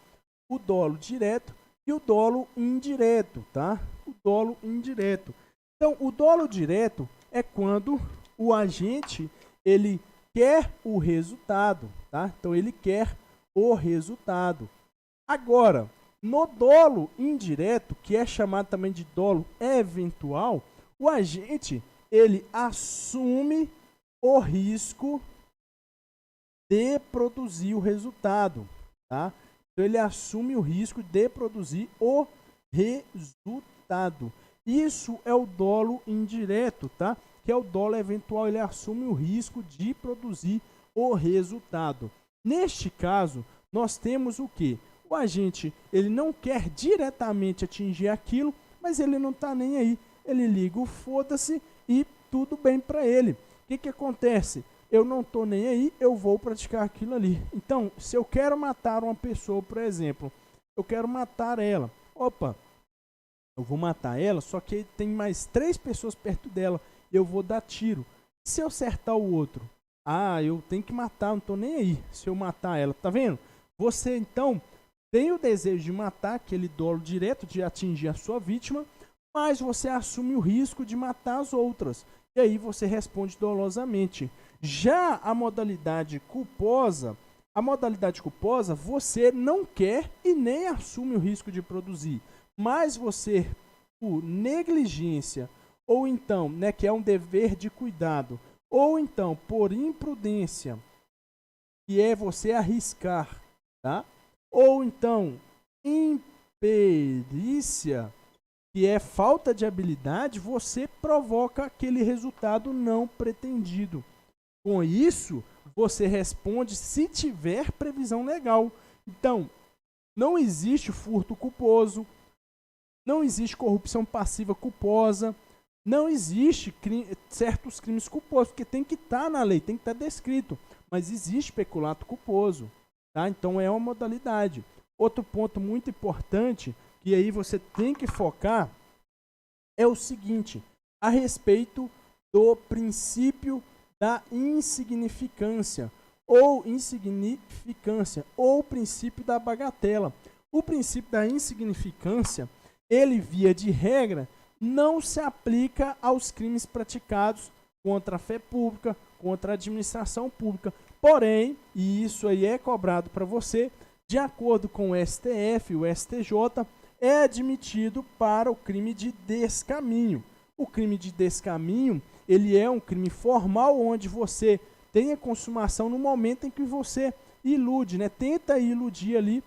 O dolo direto e o dolo indireto, tá? O dolo indireto. Então, o dolo direto é quando o agente, ele quer o resultado, tá? Então, ele quer o resultado. Agora, no dolo indireto, que é chamado também de dolo eventual, o agente, ele assume o risco de produzir o resultado, tá? Então, ele assume o risco de produzir o resultado. Isso é o dolo indireto, tá? Que é o dolo eventual, ele assume o risco de produzir o resultado. Neste caso, nós temos o quê? O agente, ele não quer diretamente atingir aquilo, mas ele não está nem aí. Ele liga o foda-se e tudo bem para ele. O que acontece? Eu não estou nem aí, eu vou praticar aquilo ali. Então, se eu quero matar uma pessoa, por exemplo, eu quero matar ela. Opa, eu vou matar ela, só que tem mais 3 pessoas perto dela. Eu vou dar tiro. Se eu acertar o outro, eu tenho que matar, não estou nem aí se eu matar ela. Tá vendo? Você, então, tem o desejo de matar, aquele dolo direto de atingir a sua vítima, mas você assume o risco de matar as outras. E aí você responde dolosamente. Já a modalidade culposa, você não quer e nem assume o risco de produzir. Mas você, por negligência, ou então, né, que é um dever de cuidado, ou então por imprudência, que é você arriscar, tá? Ou então imperícia, que é falta de habilidade, você provoca aquele resultado não pretendido. Com isso, você responde se tiver previsão legal. Então, não existe furto culposo, não existe corrupção passiva culposa, não existe certos crimes culposos, porque tem que estar na lei, tem que estar descrito, mas existe peculato culposo, tá? Então é uma modalidade. Outro ponto muito importante, que aí você tem que focar, é o seguinte, a respeito do princípio da insignificância, ou princípio da bagatela. O princípio da insignificância, ele, via de regra, não se aplica aos crimes praticados contra a fé pública, contra a administração pública. Porém, e isso aí é cobrado para você, de acordo com o STF, o STJ, é admitido para o crime de descaminho. O crime de descaminho, ele é um crime formal onde você tem a consumação no momento em que você ilude, né? Tenta iludir ali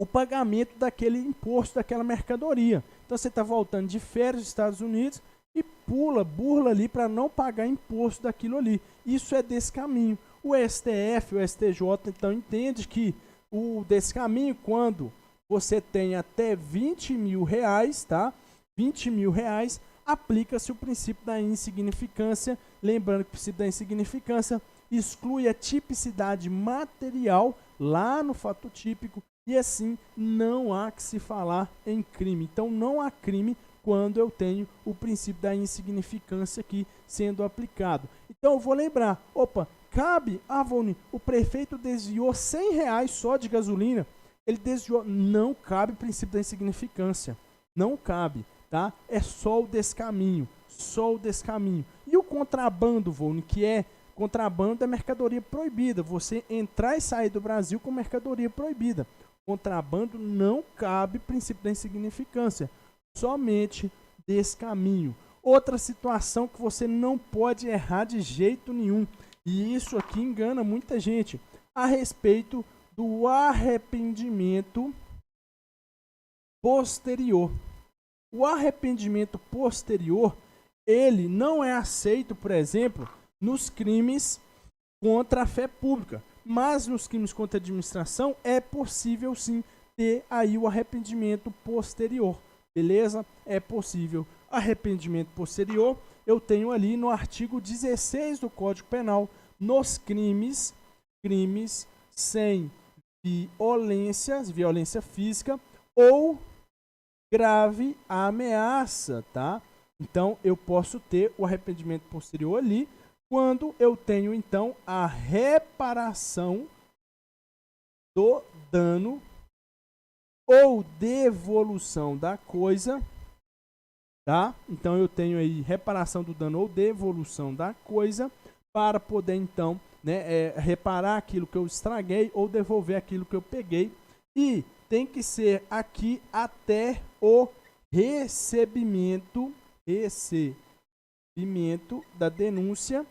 o pagamento daquele imposto, daquela mercadoria. Então você está voltando de férias dos Estados Unidos e burla ali para não pagar imposto daquilo ali. Isso é descaminho. O STF, o STJ, então entende que o descaminho, quando você tem até 20 mil reais, tá? 20 mil reais, aplica-se o princípio da insignificância. Lembrando que o princípio da insignificância exclui a tipicidade material lá no fato típico, e assim não há que se falar em crime. Então não há crime quando eu tenho o princípio da insignificância aqui sendo aplicado. Então eu vou lembrar, cabe, Voni, o prefeito desviou 100 reais só de gasolina, ele desviou, não cabe o princípio da insignificância, não cabe, tá? É só o descaminho, E o contrabando, Voni, que é contrabando da mercadoria proibida, você entrar e sair do Brasil com mercadoria proibida. Contrabando não cabe princípio da insignificância, somente descaminho. Outra situação que você não pode errar de jeito nenhum, e isso aqui engana muita gente, a respeito do arrependimento posterior. O arrependimento posterior, ele não é aceito, por exemplo, nos crimes contra a fé pública. Mas nos crimes contra a administração é possível sim ter aí o arrependimento posterior. Beleza? É possível arrependimento posterior. Eu tenho ali no artigo 16 do Código Penal, nos crimes sem violência física ou grave ameaça, tá? Então, eu posso ter o arrependimento posterior ali, quando eu tenho, então, a reparação do dano ou devolução da coisa, tá? Então, eu tenho aí reparação do dano ou devolução da coisa para poder, então, né, reparar aquilo que eu estraguei ou devolver aquilo que eu peguei. E tem que ser aqui até o recebimento da denúncia.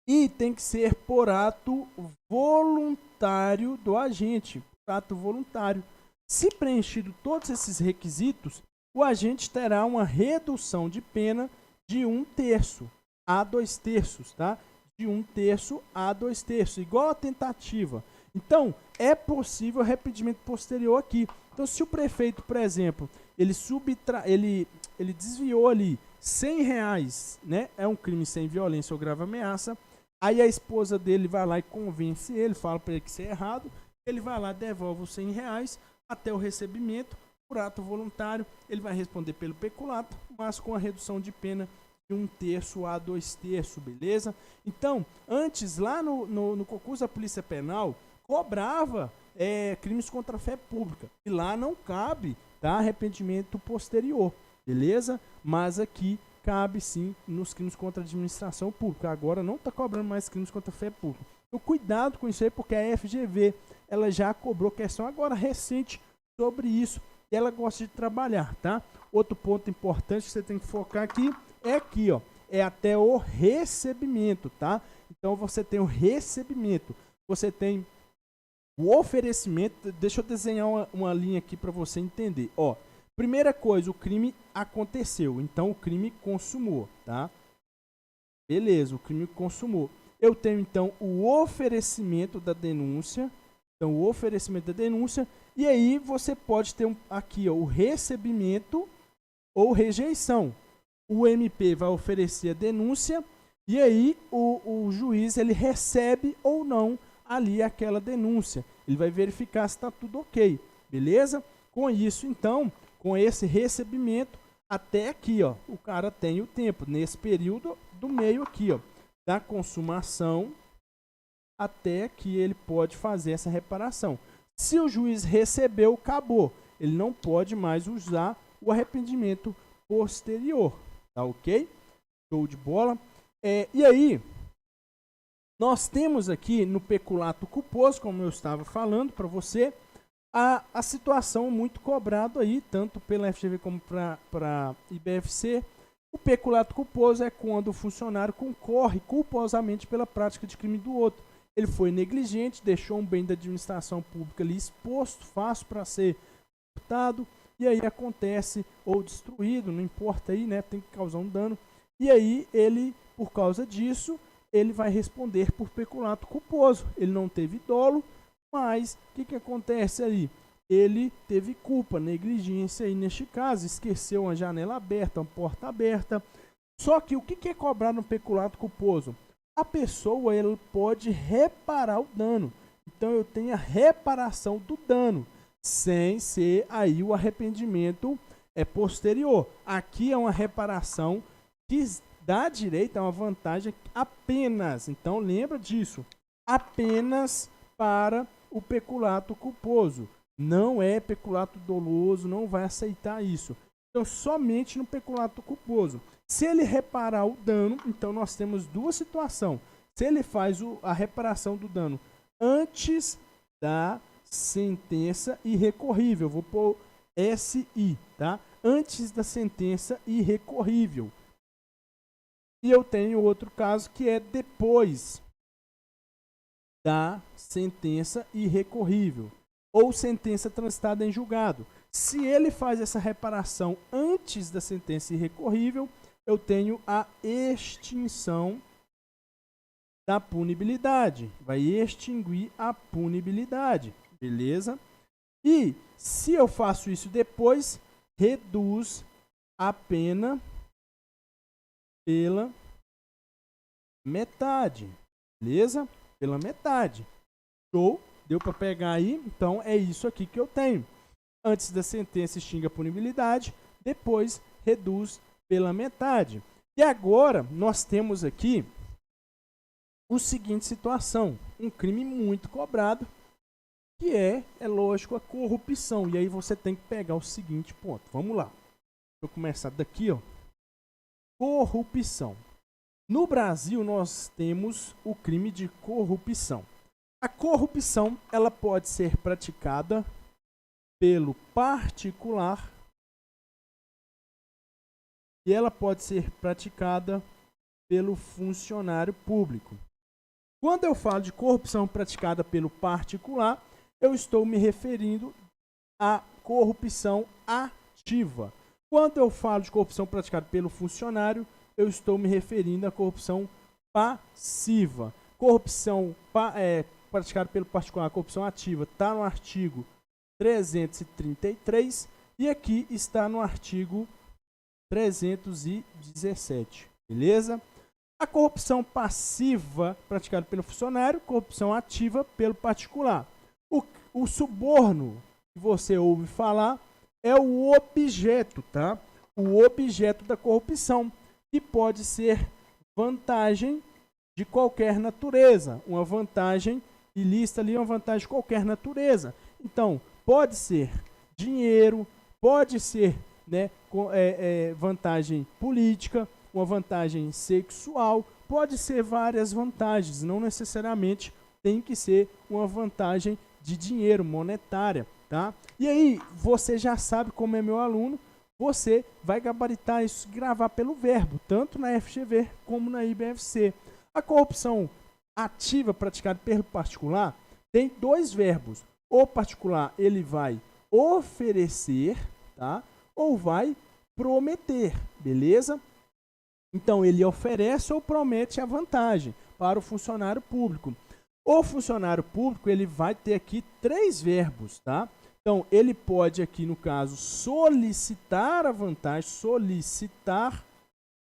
E tem que ser por ato voluntário do agente. Por ato voluntário. Se preenchido todos esses requisitos, o agente terá uma redução de pena de 1/3 a 2/3, tá? De 1/3 a 2/3, igual a tentativa. Então, é possível arrependimento posterior aqui. Então, se o prefeito, por exemplo, ele desviou ali R$100, né? É um crime sem violência ou grave ameaça. Aí a esposa dele vai lá e convence ele, fala para ele que isso é errado. Ele vai lá, devolve os R$100 até o recebimento, por ato voluntário. Ele vai responder pelo peculato, mas com a redução de pena de 1/3 a 2/3, beleza? Então, antes, lá no concurso da Polícia Penal, cobrava crimes contra a fé pública. E lá não cabe, tá, arrependimento posterior, beleza? Mas aqui cabe sim nos crimes contra a administração pública. Agora não está cobrando mais crimes contra a fé pública. Então, cuidado com isso aí, porque a FGV ela já cobrou questão agora recente sobre isso. E ela gosta de trabalhar, tá? Outro ponto importante que você tem que focar aqui, ó. É até o recebimento, tá? Então você tem o recebimento. Você tem o oferecimento. Deixa eu desenhar uma linha aqui para você entender. Ó, primeira coisa, o crime aconteceu. Então o crime consumou, tá? Beleza, o crime consumou. Eu tenho então o oferecimento da denúncia. Então o oferecimento da denúncia. E aí você pode ter aqui ó, o recebimento ou rejeição. O MP vai oferecer a denúncia e aí o juiz ele recebe ou não ali aquela denúncia. Ele vai verificar se está tudo ok, beleza? Com isso, então, com esse recebimento, até aqui, ó, o cara tem o tempo, nesse período do meio aqui, ó, da consumação, até que ele pode fazer essa reparação. Se o juiz recebeu, acabou. Ele não pode mais usar o arrependimento posterior. Tá ok? Show de bola. E aí, nós temos aqui no peculato culposo, como eu estava falando para você, a situação muito cobrada aí, tanto pela FGV como para IBFC. O peculato culposo é quando o funcionário concorre culposamente pela prática de crime do outro. Ele foi negligente, deixou um bem da administração pública ali exposto, fácil para ser furtado, e aí acontece, ou destruído, não importa aí, né, tem que causar um dano, e aí ele, por causa disso, ele vai responder por peculato culposo. Ele não teve dolo, mas o que acontece ali? Ele teve culpa, negligência aí neste caso, esqueceu uma janela aberta, uma porta aberta. Só que o que é cobrar no peculato culposo? A pessoa ela pode reparar o dano. Então eu tenho a reparação do dano, sem ser aí o arrependimento posterior. Aqui é uma reparação que dá direito a uma vantagem apenas, então lembra disso, apenas para o peculato culposo. Não é peculato doloso, não vai aceitar isso. Então somente no peculato culposo. Se ele reparar o dano, então nós temos duas situações. Se ele faz a reparação do dano antes da sentença irrecorrível, vou pôr SI, tá? Antes da sentença irrecorrível. E eu tenho outro caso que é depois da sentença irrecorrível ou sentença transitada em julgado. Se ele faz essa reparação antes da sentença irrecorrível, eu tenho a extinção da punibilidade. Vai extinguir a punibilidade. Beleza? E se eu faço isso depois, reduz a pena pela metade. Beleza? Pela metade. Show? Deu para pegar aí? Então é isso aqui que eu tenho. Antes da sentença extingue a punibilidade, depois reduz pela metade. E agora nós temos aqui a seguinte situação, um crime muito cobrado, que é lógico, a corrupção. E aí você tem que pegar o seguinte ponto. Vamos lá. Vou começar daqui, ó. Corrupção. No Brasil nós temos o crime de corrupção. A corrupção, ela pode ser praticada pelo particular e ela pode ser praticada pelo funcionário público. Quando eu falo de corrupção praticada pelo particular, eu estou me referindo à corrupção ativa. Quando eu falo de corrupção praticada pelo funcionário, eu estou me referindo à corrupção passiva. Corrupção praticada pelo particular, corrupção ativa, está no artigo 333 e aqui está no artigo 317. Beleza? A corrupção passiva praticada pelo funcionário, corrupção ativa pelo particular. O suborno que você ouve falar é o objeto, tá? O objeto da corrupção, que pode ser vantagem de qualquer natureza, uma vantagem ilícita ali, uma vantagem de qualquer natureza. Então, pode ser dinheiro, pode ser, né, vantagem política, uma vantagem sexual, pode ser várias vantagens, não necessariamente tem que ser uma vantagem de dinheiro, monetária, tá? E aí, você já sabe, como é meu aluno, você vai gabaritar isso, gravar pelo verbo, tanto na FGV como na IBFC. A corrupção ativa praticada pelo particular tem dois verbos. O particular, ele vai oferecer, tá? Ou vai prometer, beleza? Então, ele oferece ou promete a vantagem para o funcionário público. O funcionário público, ele vai ter aqui três verbos, tá? Então, ele pode aqui, no caso, solicitar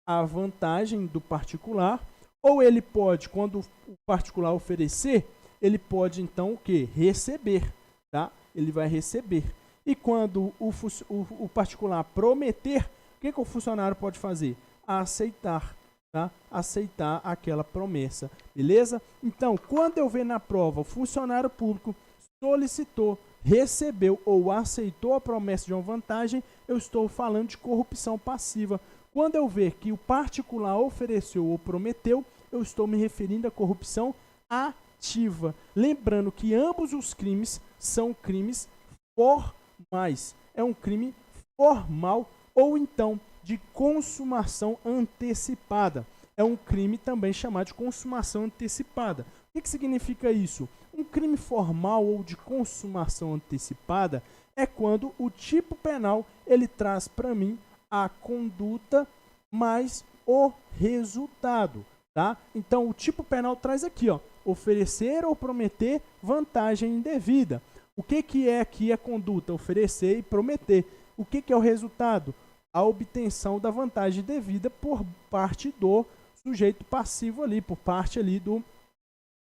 a vantagem do particular, ou ele pode, quando o particular oferecer, ele pode, então, o quê? Receber, tá? Ele vai receber. E quando o particular prometer, o que o funcionário pode fazer? Aceitar, tá? Aceitar aquela promessa, beleza? Então, quando eu ver na prova o funcionário público solicitou, recebeu ou aceitou a promessa de uma vantagem, eu estou falando de corrupção passiva. Quando eu ver que o particular ofereceu ou prometeu, eu estou me referindo à corrupção ativa. Lembrando que ambos os crimes são crimes formais. É um crime formal ou então de consumação antecipada. É um crime também chamado de consumação antecipada. O que significa isso? Um crime formal ou de consumação antecipada é quando o tipo penal ele traz para mim a conduta mais o resultado, tá? Então o tipo penal traz aqui, ó, oferecer ou prometer vantagem indevida. O que é aqui a conduta? Oferecer e prometer. O que é o resultado? A obtenção da vantagem devida por parte do sujeito passivo ali, por parte ali do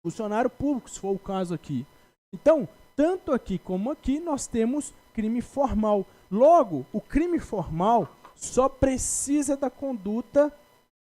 funcionário público, se for o caso aqui. Então, tanto aqui como aqui, nós temos crime formal. Logo, o crime formal só precisa da conduta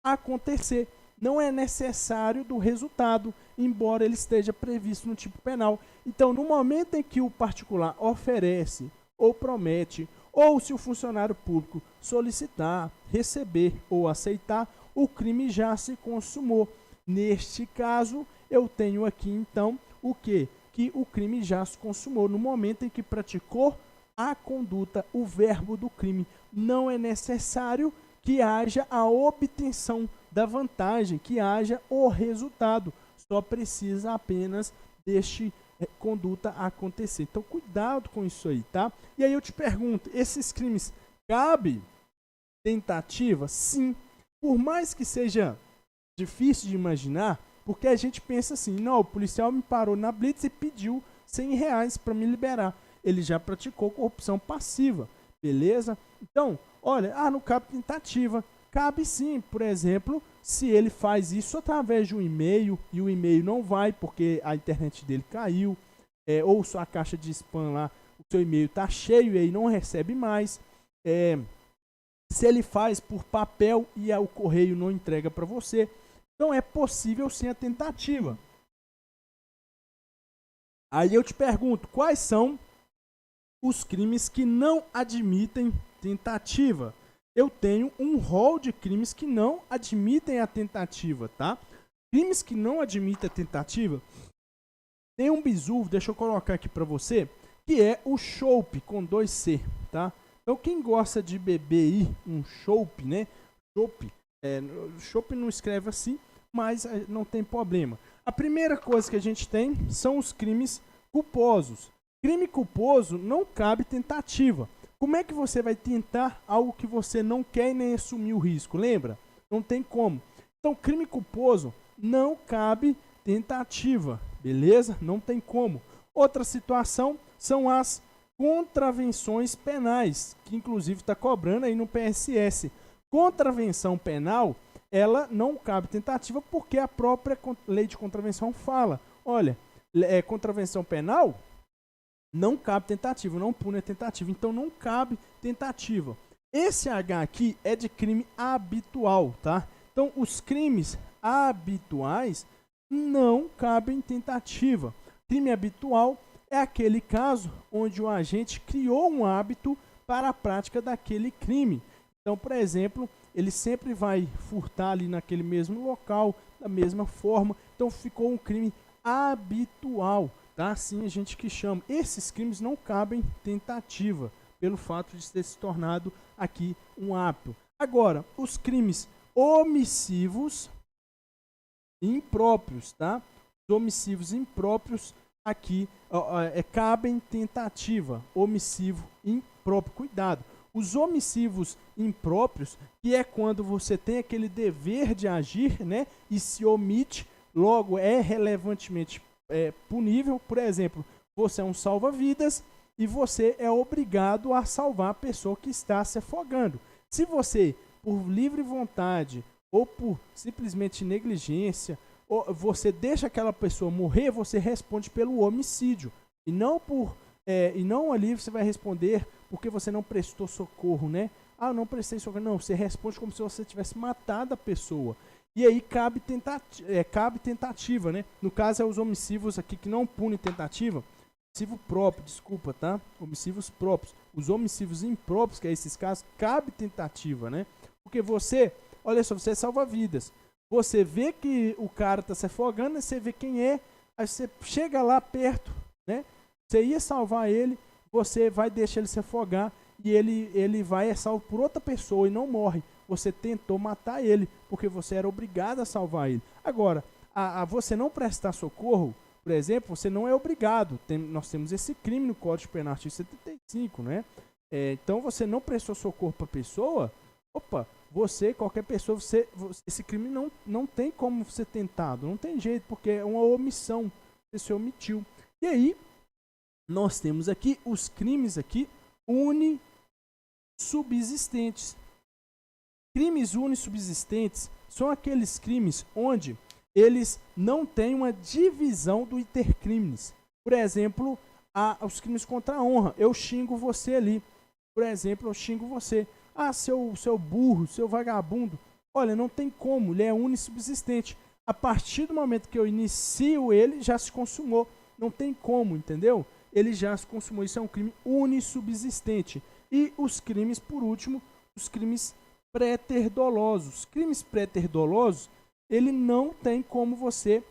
acontecer. Não é necessário do resultado, embora ele esteja previsto no tipo penal. Então, no momento em que o particular oferece ou promete, ou se o funcionário público solicitar, receber ou aceitar, o crime já se consumou. Neste caso, eu tenho aqui, então, o quê? Que o crime já se consumou no momento em que praticou a conduta, o verbo do crime. Não é necessário que haja a obtenção da vantagem, que haja o resultado. Só precisa apenas deste conduta acontecer. Então, cuidado com isso aí, tá? E aí eu te pergunto, esses crimes cabe tentativa? Sim. Por mais que seja difícil de imaginar, Porque a gente pensa assim, não, o policial me parou na blitz e pediu R$ 100 para me liberar. Ele já praticou corrupção passiva, beleza? Então, olha, não cabe tentativa. Cabe sim, por exemplo, se ele faz isso através de um e-mail e o e-mail não vai porque a internet dele caiu, ou sua caixa de spam lá, o seu e-mail está cheio e aí não recebe mais. Se ele faz por papel e o correio não entrega para você, então é possível sim a tentativa. Aí eu te pergunto, quais são os crimes que não admitem tentativa? Eu tenho um rol de crimes que não admitem a tentativa, tá? Crimes que não admitem a tentativa, tem um bizu, deixa eu colocar aqui para você, que é o chope com 2C, tá? Então quem gosta de beber aí um chope, né? Chope não escreve assim, mas não tem problema. A primeira coisa que a gente tem são os crimes culposos. Crime culposo não cabe tentativa. Como é que você vai tentar algo que você não quer e nem assumir o risco? Lembra? Não tem como. Então, crime culposo não cabe tentativa, beleza? Não tem como. Outra situação são as contravenções penais, que inclusive está cobrando aí no PSS. Contravenção penal, ela não cabe tentativa porque a própria lei de contravenção fala, olha, contravenção penal não cabe tentativa, não pune a tentativa, então não cabe tentativa. Esse H aqui é de crime habitual, tá? Então os crimes habituais não cabem tentativa. Crime habitual é aquele caso onde o agente criou um hábito para a prática daquele crime. Então, por exemplo, ele sempre vai furtar ali naquele mesmo local, da mesma forma. Então, ficou um crime habitual, tá? Assim a gente que chama. Esses crimes não cabem tentativa, pelo fato de ter se tornado aqui um hábito. Agora, os crimes omissivos impróprios, tá? Os omissivos impróprios aqui cabem tentativa. Omissivo impróprio, cuidado. Os omissivos impróprios, que é quando você tem aquele dever de agir, né, e se omite, logo é relevantemente punível. Por exemplo, você é um salva-vidas e você é obrigado a salvar a pessoa que está se afogando. Se você, por livre vontade ou por simplesmente negligência, ou você deixa aquela pessoa morrer, você responde pelo homicídio. E não ali você vai responder porque você não prestou socorro, né? Não prestei socorro. Não, você responde como se você tivesse matado a pessoa. E aí cabe tentativa, né? No caso, é os omissivos aqui que não punem tentativa. Omissivo próprio, desculpa, tá? Omissivos próprios. Os omissivos impróprios, que é esses casos, cabe tentativa, né? Porque você, olha só, você é salva-vidas. Você vê que o cara está se afogando, você vê quem é, aí você chega lá perto, né? Você ia salvar ele, você vai deixar ele se afogar e ele vai salvo por outra pessoa e não morre. Você tentou matar ele, porque você era obrigado a salvar ele. Agora, a você não prestar socorro, por exemplo, você não é obrigado. Nós temos esse crime no Código Penal, artigo 75, né? Então, você não prestou socorro para a pessoa, qualquer pessoa, esse crime não tem como ser tentado, não tem jeito, porque é uma omissão, você se omitiu. E aí, nós temos aqui os crimes aqui unissubsistentes. Crimes unissubsistentes são aqueles crimes onde eles não têm uma divisão do intercrimes. Por exemplo, os crimes contra a honra. Eu xingo você ali. Por exemplo, eu xingo você. Seu burro, seu vagabundo. Olha, não tem como, ele é unissubsistente. A partir do momento que eu inicio ele, já se consumou. Não tem como, entendeu? Ele já se consumou. Isso é um crime unissubsistente. E os crimes, por último, os crimes pré-terdolosos. Crimes pré-terdolosos, ele não tem como você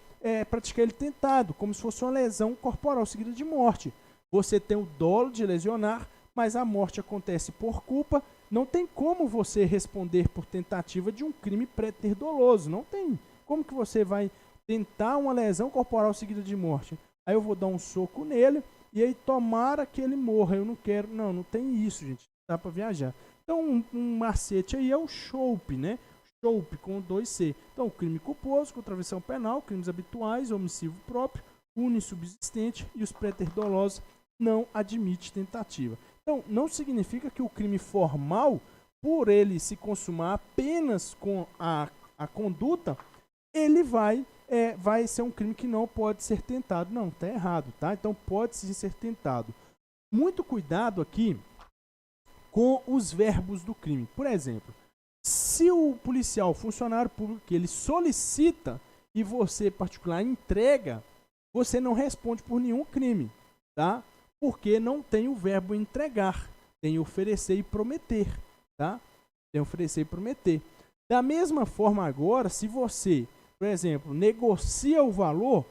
praticar ele tentado, como se fosse uma lesão corporal seguida de morte. Você tem o dolo de lesionar, mas a morte acontece por culpa. Não tem como você responder por tentativa de um crime pré-terdoloso. Não tem. Como que você vai tentar uma lesão corporal seguida de morte? Aí eu vou dar um soco nele e aí tomara que ele morra. Eu não quero. Não tem isso, gente. Dá para viajar. Então, um macete aí é o chope, né? Chope com 2C. Então, crime culposo, contravenção penal, crimes habituais, homicídio próprio, unissubsistente e os préter-dolosos não admite tentativa. Então, não significa que o crime formal, por ele se consumar apenas com a conduta, ele vai ser um crime que não pode ser tentado. Não, está errado, tá? Então, pode sim ser tentado. Muito cuidado aqui com os verbos do crime. Por exemplo, se o policial, funcionário público, que ele solicita e você, particular, entrega, você não responde por nenhum crime, tá? Porque não tem o verbo entregar, tem oferecer e prometer, tá? Tem oferecer e prometer. Da mesma forma agora, se você, por exemplo, negocia o valor,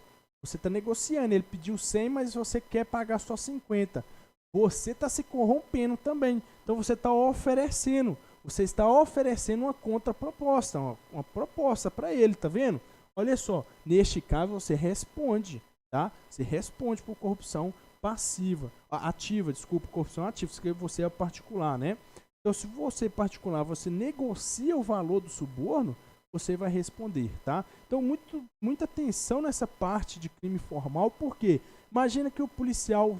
você está negociando, ele pediu 100, mas você quer pagar só 50. Você está se corrompendo também. Então você está oferecendo. Você está oferecendo uma contraproposta, uma proposta para ele, tá vendo? Olha só, neste caso você responde, tá? Você responde por corrupção passiva, ativa, desculpa, corrupção ativa, porque você é particular, né? Então, se você particular, você negocia o valor do suborno, você vai responder, tá? Então, muita atenção nessa parte de crime formal, porque imagina que o policial,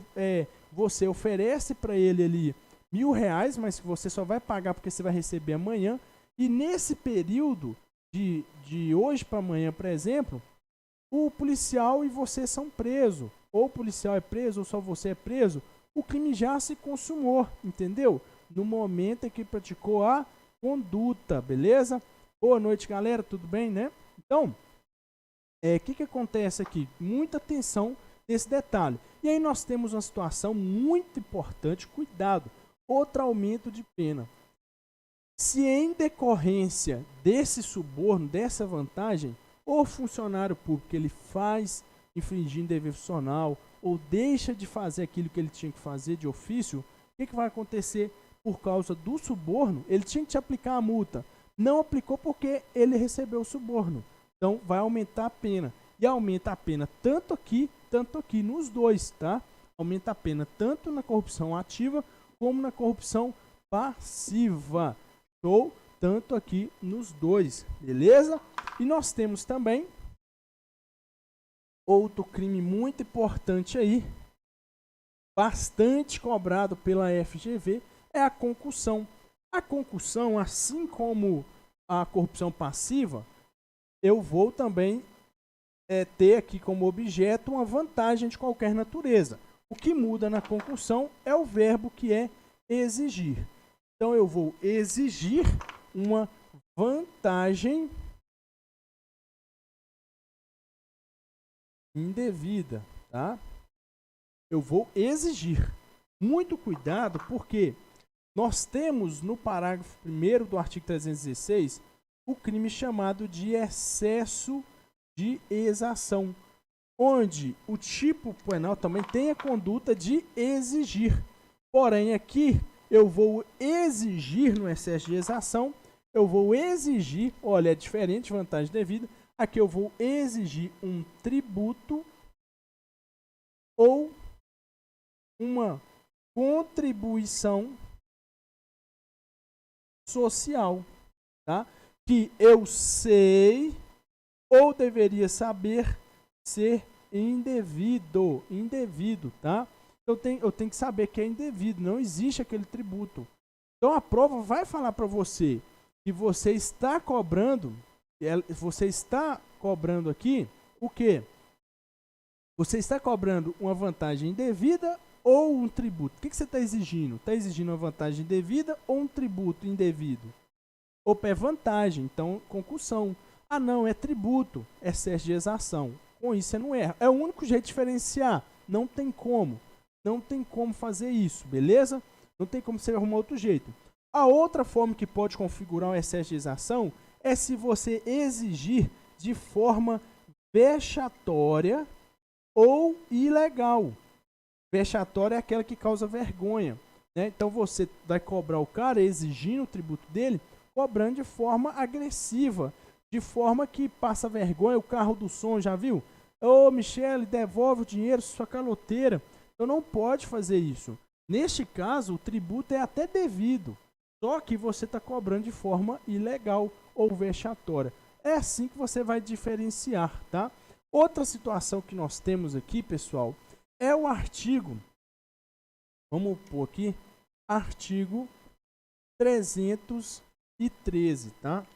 você oferece para ele ali R$1.000, mas que você só vai pagar porque você vai receber amanhã, e nesse período de hoje para amanhã, por exemplo, o policial e você são presos, ou o policial é preso, ou só você é preso, o crime já se consumou, entendeu? No momento em que praticou a conduta, beleza? Boa noite, galera, tudo bem, né? Então, que acontece aqui? Muita atenção nesse detalhe. E aí nós temos uma situação muito importante, cuidado, outro aumento de pena. Se em decorrência desse suborno, dessa vantagem, o funcionário público ele faz infringindo dever funcional ou deixa de fazer aquilo que ele tinha que fazer de ofício, o que vai acontecer por causa do suborno? Ele tinha que te aplicar a multa. Não aplicou porque ele recebeu o suborno. Então, vai aumentar a pena. E aumenta a pena tanto aqui nos dois, tá? Aumenta a pena tanto na corrupção ativa como na corrupção passiva. Show? Tanto aqui nos dois, beleza? E nós temos também outro crime muito importante aí, bastante cobrado pela FGV, é a concussão. A concussão, assim como a corrupção passiva, eu vou também ter aqui como objeto uma vantagem de qualquer natureza. O que muda na concussão é o verbo que é exigir. Então eu vou exigir uma vantagem indevida, tá? Eu vou exigir. Muito cuidado, porque nós temos no parágrafo 1º do artigo 316 o crime chamado de excesso de exação, onde o tipo penal também tem a conduta de exigir. Porém, aqui eu vou exigir no excesso de exação, eu vou exigir, olha, é diferente, vantagem devida, aqui eu vou exigir um tributo ou uma contribuição social, tá? Que eu sei ou deveria saber ser indevido, tá? Eu tenho que saber que é indevido, não existe aquele tributo. Então a prova vai falar para você que você está cobrando aqui o quê? Você está cobrando uma vantagem indevida ou um tributo? O que você está exigindo? Está exigindo uma vantagem indevida ou um tributo indevido? Opa, é vantagem, então concussão. Ah não, é tributo, excesso de exação. Com isso você não erra. É o único jeito de diferenciar. Não tem como. Não tem como fazer isso, beleza? Não tem como você arrumar outro jeito. A outra forma que pode configurar um excesso de exação é se você exigir de forma vexatória ou ilegal. Vexatória é aquela que causa vergonha, né? Então você vai cobrar o cara exigindo o tributo dele, cobrando de forma agressiva, de forma que passa vergonha. O carro do som, já viu? Ô, Michele, devolve o dinheiro, sua caloteira. Então não pode fazer isso. Neste caso, o tributo é até devido. só que você está cobrando de forma ilegal ou vexatória. É assim que você vai diferenciar, tá? Outra situação que nós temos aqui, pessoal, é o artigo, vamos pôr aqui, artigo 313, tá?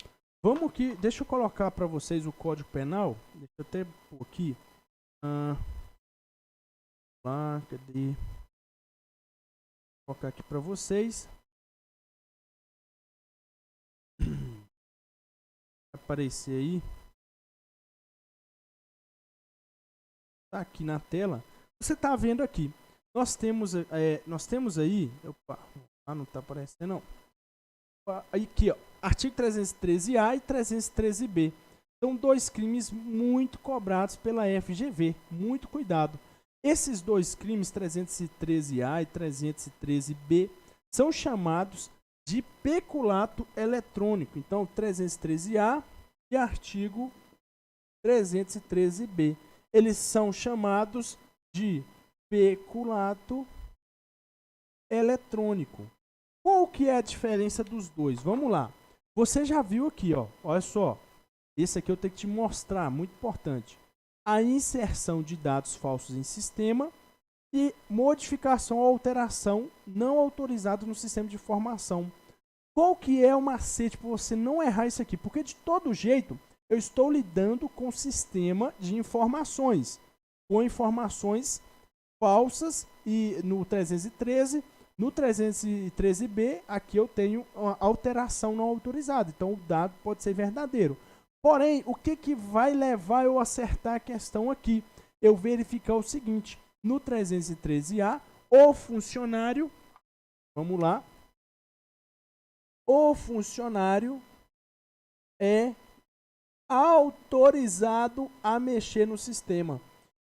Vamos aqui, deixa eu colocar para vocês o Código Penal, deixa eu até pôr aqui, cadê? Vou colocar aqui para vocês. Vai aparecer aí. Tá aqui na tela. Você tá vendo aqui. Nós temos aí. Opa, não tá aparecendo não. Aqui, ó. Artigo 313A e 313B. São dois crimes muito cobrados pela FGV. Muito cuidado. Esses dois crimes, 313A e 313B, são chamados de peculato eletrônico. Então, 313A e artigo 313B. Eles são chamados de peculato eletrônico. Qual que é a diferença dos dois? Vamos lá. Você já viu aqui, ó. Olha só. Esse aqui eu tenho que te mostrar, muito importante. A inserção de dados falsos em sistema e modificação ou alteração não autorizada no sistema de informação. Qual que é o macete para você não errar isso aqui? Porque de todo jeito eu estou lidando com sistema de informações, com informações falsas, e no 313, no 313B, aqui eu tenho uma alteração não autorizada, então o dado pode ser verdadeiro. Porém, o que vai levar eu a acertar a questão aqui? Eu verificar o seguinte, no 313A, o funcionário, vamos lá, o funcionário é autorizado a mexer no sistema.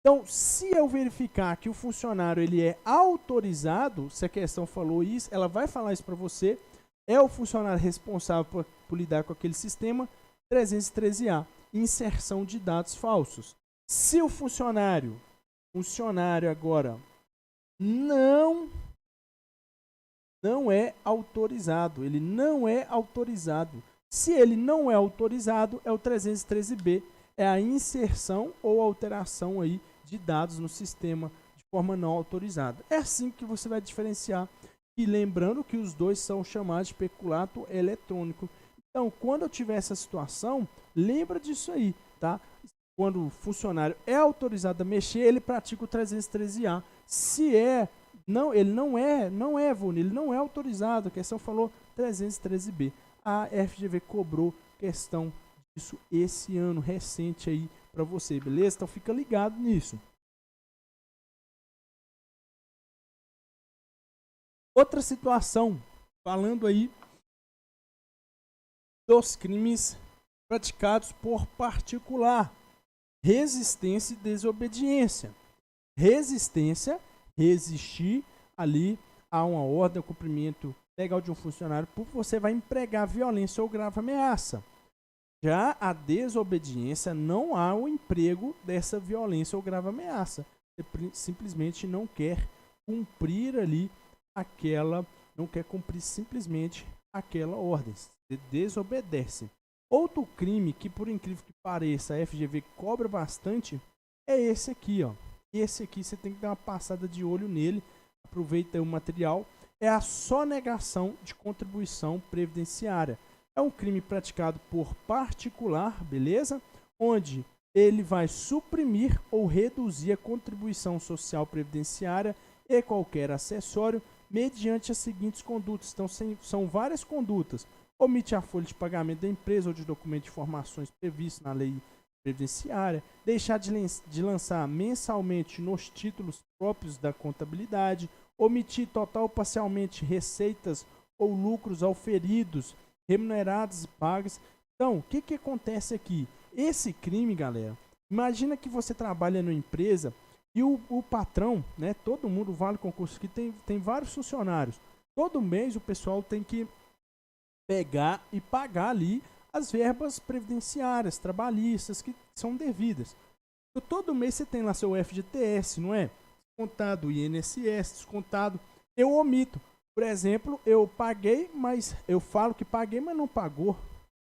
Então, se eu verificar que o funcionário ele é autorizado, se a questão falou isso, ela vai falar isso para você, é o funcionário responsável por lidar com aquele sistema, 313A, inserção de dados falsos. Se o funcionário agora não é autorizado, ele não é autorizado. Se ele não é autorizado, é o 313B, é a inserção ou alteração aí de dados no sistema de forma não autorizada. É assim que você vai diferenciar. E lembrando que os dois são chamados de peculato eletrônico. Então, quando eu tiver essa situação, lembra disso aí, tá? Quando o funcionário é autorizado a mexer, ele pratica o 313A. Se ele não é, Vuni, ele não é autorizado, a questão falou 313B. A FGV cobrou questão disso esse ano recente aí para você, beleza? Então fica ligado nisso. Outra situação, falando aí dos crimes praticados por particular, resistência e desobediência. Resistência, resistir ali a uma ordem, ao cumprimento legal de um funcionário, porque você vai empregar violência ou grave ameaça. Já a desobediência, não há o emprego dessa violência ou grave ameaça. Você simplesmente não quer cumprir ali não quer cumprir simplesmente aquela ordem. Você desobedece. Outro crime que, por incrível que pareça, a FGV cobra bastante é esse aqui, ó. Esse aqui você tem que dar uma passada de olho nele. Aproveita aí o material. É a sonegação de contribuição previdenciária. É um crime praticado por particular, beleza? Onde ele vai suprimir ou reduzir a contribuição social previdenciária e qualquer acessório mediante as seguintes condutas. Então, são várias condutas. Omite a folha de pagamento da empresa ou de documento de informações previsto na lei previdenciária. Deixar de lançar mensalmente nos títulos próprios da contabilidade. Omitir total ou parcialmente receitas ou lucros auferidos, remunerados e pagas. Então, o que acontece aqui? Esse crime, galera, imagina que você trabalha numa empresa e o patrão, né, todo mundo, vale concurso que tem vários funcionários. Todo mês o pessoal tem que pegar e pagar ali as verbas previdenciárias, trabalhistas, que são devidas. Então, todo mês você tem lá seu FGTS, não é? Descontado, INSS, descontado. Eu omito. Por exemplo, eu paguei, mas eu falo que paguei, mas não pagou,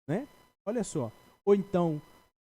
né? Olha só. Ou então,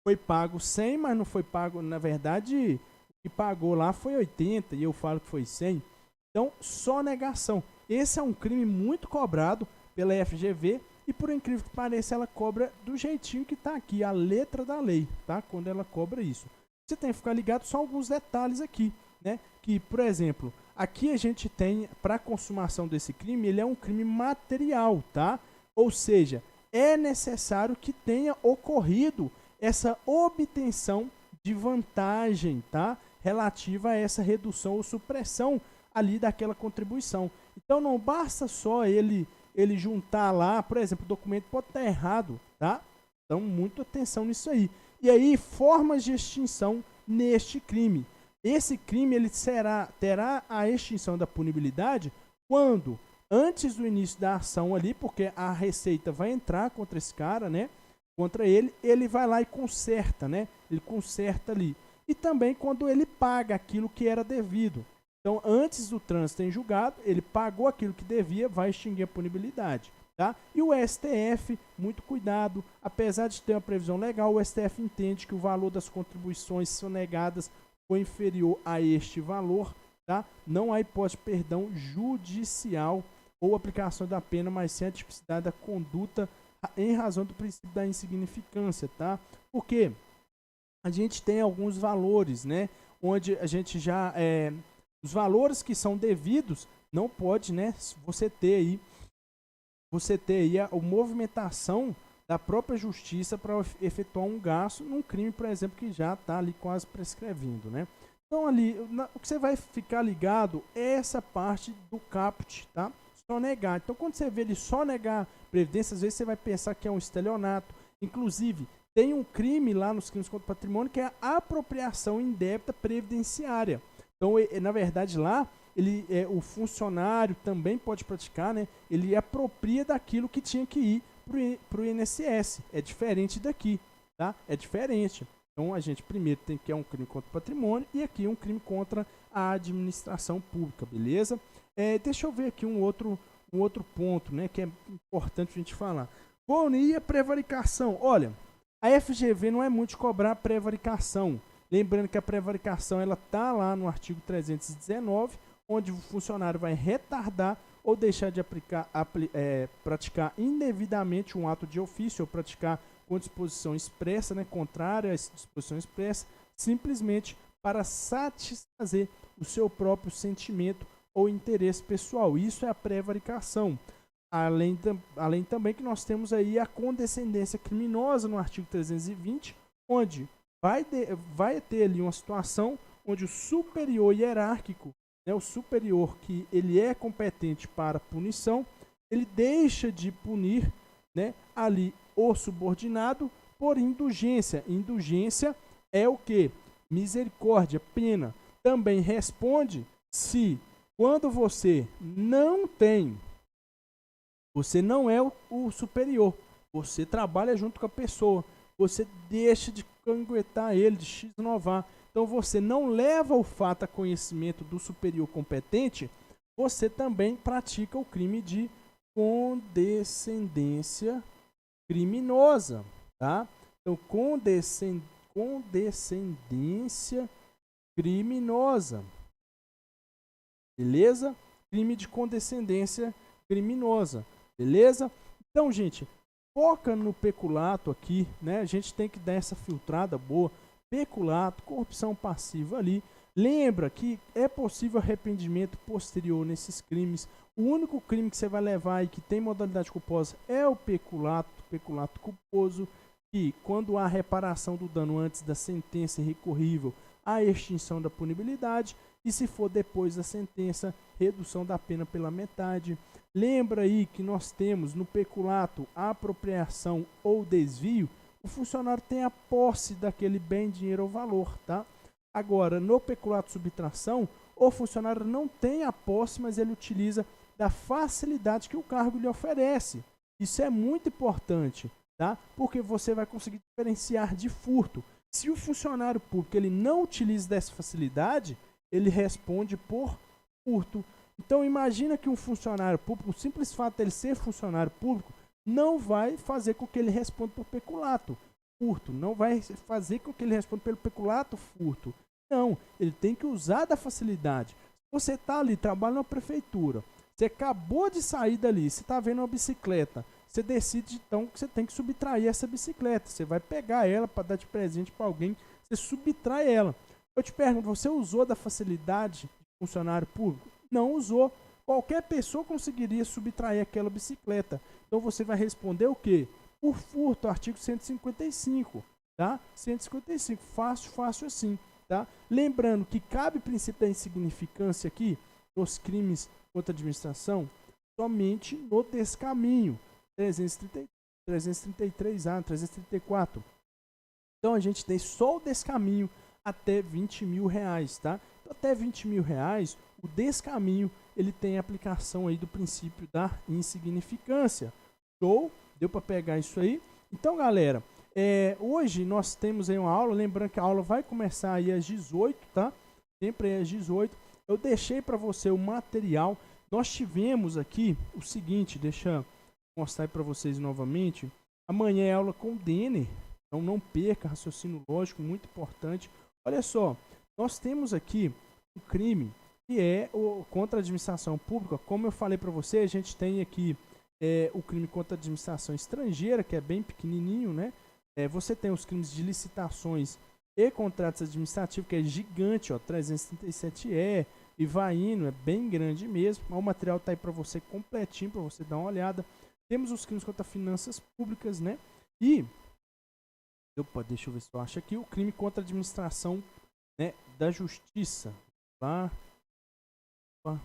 foi pago 100, mas não foi pago, na verdade, o que pagou lá foi 80 e eu falo que foi 100. Então, sonegação. Esse é um crime muito cobrado pela FGV e, por incrível que pareça, ela cobra do jeitinho que está aqui, a letra da lei, tá? Quando ela cobra isso. Você tem que ficar ligado só alguns detalhes aqui, né? Que, por exemplo, aqui a gente tem, para a consumação desse crime, ele é um crime material, tá? Ou seja, é necessário que tenha ocorrido essa obtenção de vantagem, tá? Relativa a essa redução ou supressão ali daquela contribuição. Então não basta só ele juntar lá, por exemplo, o documento pode estar errado, tá? Então, muita atenção nisso aí. E aí, formas de extinção neste crime. Esse crime ele terá a extinção da punibilidade quando, antes do início da ação ali, porque a Receita vai entrar contra esse cara, né? Contra ele vai lá e conserta, né? Ele conserta ali. E também quando ele paga aquilo que era devido. Então, antes do trânsito em julgado, ele pagou aquilo que devia, vai extinguir a punibilidade. Tá? E o STF, muito cuidado, apesar de ter uma previsão legal, o STF entende que o valor das contribuições sonegadas foi inferior a este valor, tá? Não há hipótese de perdão judicial ou aplicação da pena, mas sim a tipicidade da conduta em razão do princípio da insignificância, tá? Porque a gente tem alguns valores, né? Onde a gente já... os valores que são devidos, não pode, né? Você ter aí a movimentação da própria justiça para efetuar um gasto num crime, por exemplo, que já está ali quase prescrevendo, né? Então ali, o que você vai ficar ligado é essa parte do caput, tá? Sonegar. Então quando você vê ele sonegar previdência, às vezes você vai pensar que é um estelionato. Inclusive, tem um crime lá nos crimes contra o patrimônio que é a apropriação indébita previdenciária. Então, na verdade, lá o funcionário também pode praticar, né? Ele apropria daquilo que tinha que ir para o INSS. É diferente daqui, tá? É diferente. Então a gente primeiro tem que é um crime contra o patrimônio e aqui um crime contra a administração pública, beleza? Deixa eu ver aqui um outro ponto, né? Que é importante a gente falar. Bonia prevaricação. Olha, a FGV não é muito de cobrar prevaricação. Lembrando que a prevaricação ela está lá no artigo 319, onde o funcionário vai retardar ou deixar de praticar indevidamente um ato de ofício ou praticar com disposição expressa, né, contrária a essa disposição expressa, simplesmente para satisfazer o seu próprio sentimento ou interesse pessoal. Isso é a prevaricação. Além também que nós temos aí a condescendência criminosa no artigo 320, onde vai ter ali uma situação onde o superior hierárquico, né, o superior que ele é competente para punição, ele deixa de punir, né, ali o subordinado por indulgência. Indulgência é o que? Misericórdia, pena. Também responde se quando você não é o superior, você trabalha junto com a pessoa, você deixa de canguetar ele, de x-novar. Então você não leva o fato a conhecimento do superior competente, você também pratica o crime de condescendência criminosa, tá? Então condescendência criminosa, beleza? Crime de condescendência criminosa, beleza? Então, gente, foca no peculato aqui, né? A gente tem que dar essa filtrada boa. Peculato, corrupção passiva ali. Lembra que é possível arrependimento posterior nesses crimes. O único crime que você vai levar e que tem modalidade culposa é o peculato culposo, que quando há reparação do dano antes da sentença irrecorrível, há extinção da punibilidade, e se for depois da sentença, redução da pena pela metade. Lembra aí que nós temos no peculato a apropriação ou desvio, o funcionário tem a posse daquele bem, dinheiro ou valor, tá? Agora, no peculato subtração, o funcionário não tem a posse, mas ele utiliza da facilidade que o cargo lhe oferece. Isso é muito importante, tá? Porque você vai conseguir diferenciar de furto. Se o funcionário público ele não utiliza dessa facilidade, ele responde por furto. Então imagina que um funcionário público, o simples fato de ele ser funcionário público, não vai fazer com que ele responda por peculato, furto. Não vai fazer com que ele responda pelo peculato, furto. Não, ele tem que usar da facilidade. Você está ali, trabalha na prefeitura, você acabou de sair dali, você está vendo uma bicicleta, você decide então que você tem que subtrair essa bicicleta. Você vai pegar ela para dar de presente para alguém, você subtrai ela. Eu te pergunto, você usou da facilidade de funcionário público? Não usou. Qualquer pessoa conseguiria subtrair aquela bicicleta. Então você vai responder o quê? Por furto, artigo 155, tá? 155, fácil assim, tá? Lembrando que cabe o princípio da insignificância aqui, nos crimes contra a administração, somente no descaminho. 333A, 334. Então a gente tem só o descaminho até R$20.000, tá? Então, até R$20.000, o descaminho, ele tem a aplicação aí do princípio da insignificância. Show? Deu para pegar isso aí? Então, galera, hoje nós temos aí uma aula, lembrando que a aula vai começar aí às 18, tá? Sempre às 18. Eu deixei para você o material. Nós tivemos aqui o seguinte, deixa eu mostrar para vocês novamente. Amanhã é aula com o Denner, então não perca, raciocínio lógico, muito importante. Olha só, nós temos aqui o crime que é o contra a administração pública. Como eu falei para você, a gente tem aqui o crime contra a administração estrangeira, que é bem pequenininho, né? Você tem os crimes de licitações e contratos administrativos, que é gigante, ó, 337E, e vai indo, é bem grande mesmo. O material está aí para você completinho, para você dar uma olhada. Temos os crimes contra finanças públicas, né? E, deixa eu ver se eu acho aqui, o crime contra a administração, né, da justiça. Lá. Vou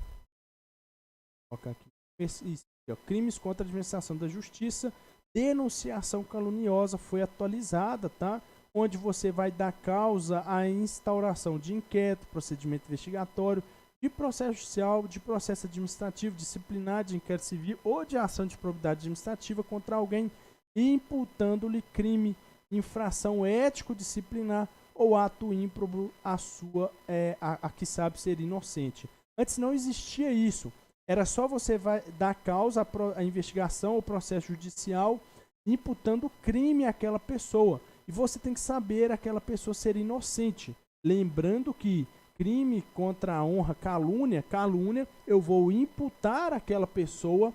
colocar aqui. Isso, ó, crimes contra a administração da justiça. Denunciação caluniosa foi atualizada, tá? Onde você vai dar causa à instauração de inquérito, procedimento investigatório, de processo judicial, de processo administrativo, disciplinar, de inquérito civil ou de ação de probidade administrativa contra alguém, imputando-lhe crime, infração ético-disciplinar ou ato ímprobo a que sabe ser inocente. Antes não existia isso. Era só você dar causa à investigação ou processo judicial, imputando crime àquela pessoa. E você tem que saber aquela pessoa ser inocente. Lembrando que crime contra a honra, calúnia, eu vou imputar àquela pessoa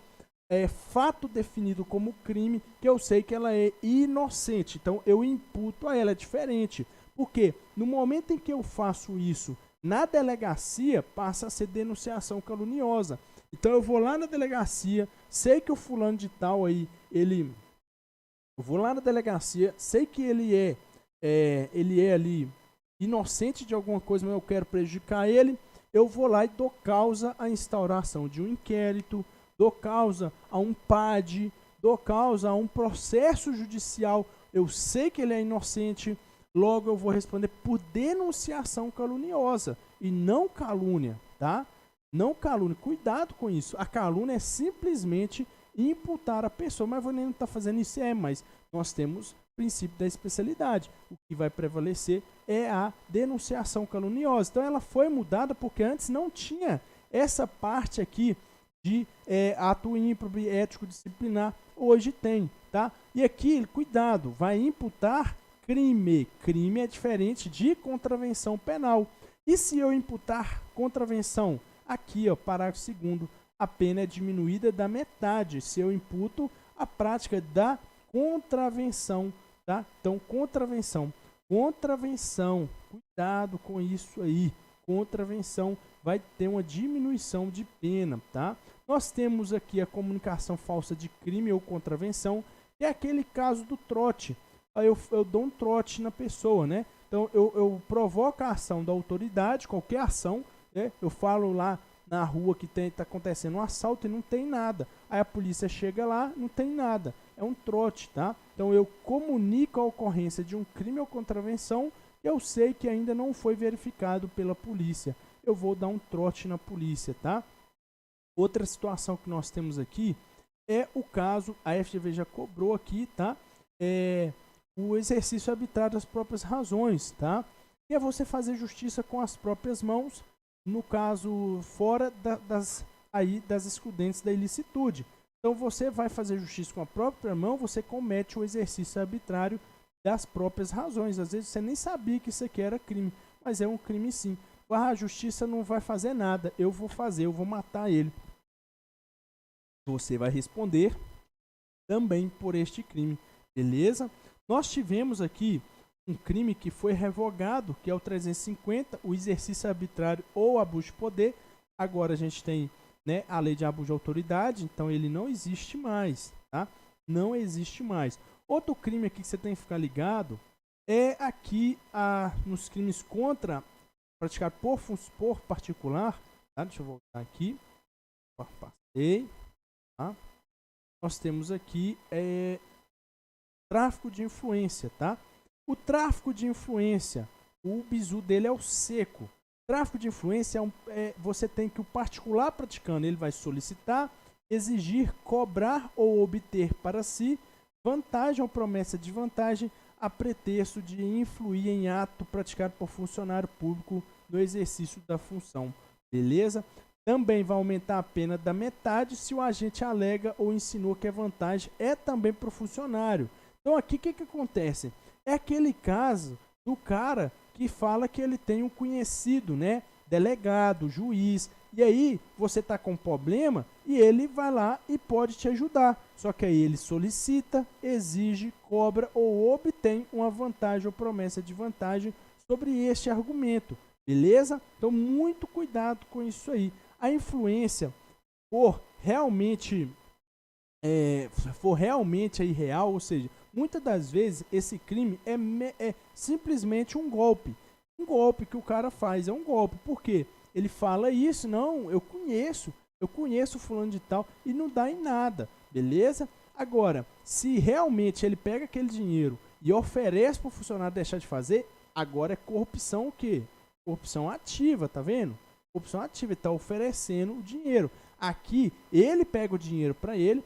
fato definido como crime, que eu sei que ela é inocente. Então, eu imputo a ela, é diferente. Porque no momento em que eu faço isso na delegacia, passa a ser denunciação caluniosa. Então, eu vou lá na delegacia, sei que o fulano de tal aí, eu vou lá na delegacia, sei que ele é ali inocente de alguma coisa, mas eu quero prejudicar ele, eu vou lá e dou causa à instauração de um inquérito, dou causa a um PAD, dou causa a um processo judicial, eu sei que ele é inocente, logo eu vou responder por denunciação caluniosa e não calúnia, tá? Não calúnia, cuidado com isso. A calúnia é simplesmente imputar a pessoa, mas você não está fazendo isso, mas nós temos o princípio da especialidade. O que vai prevalecer é a denunciação caluniosa. Então ela foi mudada porque antes não tinha essa parte aqui de ato ímprobo, ético, disciplinar. Hoje tem, tá? E aqui, cuidado, vai imputar crime. Crime é diferente de contravenção penal. E se eu imputar contravenção? Aqui, ó, parágrafo 2º, a pena é diminuída da metade se eu imputo a prática da contravenção, tá? Então, contravenção, cuidado com isso aí. Contravenção vai ter uma diminuição de pena, tá? Nós temos aqui a comunicação falsa de crime ou contravenção, que é aquele caso do trote. Aí eu dou um trote na pessoa, né? Então, eu provoco a ação da autoridade, qualquer ação, né? Eu falo lá na rua que está acontecendo um assalto e não tem nada. Aí a polícia chega lá, não tem nada. É um trote, tá? Então eu comunico a ocorrência de um crime ou contravenção que eu sei que ainda não foi verificado pela polícia. Eu vou dar um trote na polícia, tá? Outra situação que nós temos aqui é o caso, a FGV já cobrou aqui, tá? O exercício arbitrário das próprias razões, tá? E é você fazer justiça com as próprias mãos no caso, fora das excludentes da ilicitude. Então você vai fazer justiça com a própria mão, você comete o exercício arbitrário das próprias razões. Às vezes você nem sabia que isso aqui era crime, mas é um crime sim. A justiça não vai fazer nada, eu vou fazer, eu vou matar ele. Você vai responder também por este crime, beleza? Nós tivemos aqui um crime que foi revogado, que é o 350, o exercício arbitrário ou abuso de poder. Agora a gente tem, né, a lei de abuso de autoridade, então ele não existe mais, tá? Não existe mais. Outro crime aqui que você tem que ficar ligado é aqui nos crimes contra praticado por particular, tá? Deixa eu voltar aqui. Passei, tá? Nós temos aqui tráfico de influência, tá? O tráfico de influência, o bizu dele é o seco. Tráfico de influência você tem que o particular praticando, ele vai solicitar, exigir, cobrar ou obter para si vantagem ou promessa de vantagem a pretexto de influir em ato praticado por funcionário público no exercício da função. Beleza? Também vai aumentar a pena da metade se o agente alega ou insinuou que a vantagem é também para o funcionário. Então aqui o que acontece? É aquele caso do cara que fala que ele tem um conhecido, né? Delegado, juiz. E aí você está com um problema e ele vai lá e pode te ajudar. Só que aí ele solicita, exige, cobra ou obtém uma vantagem ou promessa de vantagem sobre este argumento. Beleza? Então muito cuidado com isso aí. A influência for realmente aí real, ou seja, muitas das vezes esse crime é simplesmente um golpe. Um golpe que o cara faz, é um golpe. Por quê? Ele fala isso, não, eu conheço fulano de tal, e não dá em nada, beleza? Agora, se realmente ele pega aquele dinheiro e oferece para o funcionário deixar de fazer, agora é corrupção o quê? Corrupção ativa, tá vendo? Corrupção ativa, ele está oferecendo o dinheiro. Aqui, ele pega o dinheiro para ele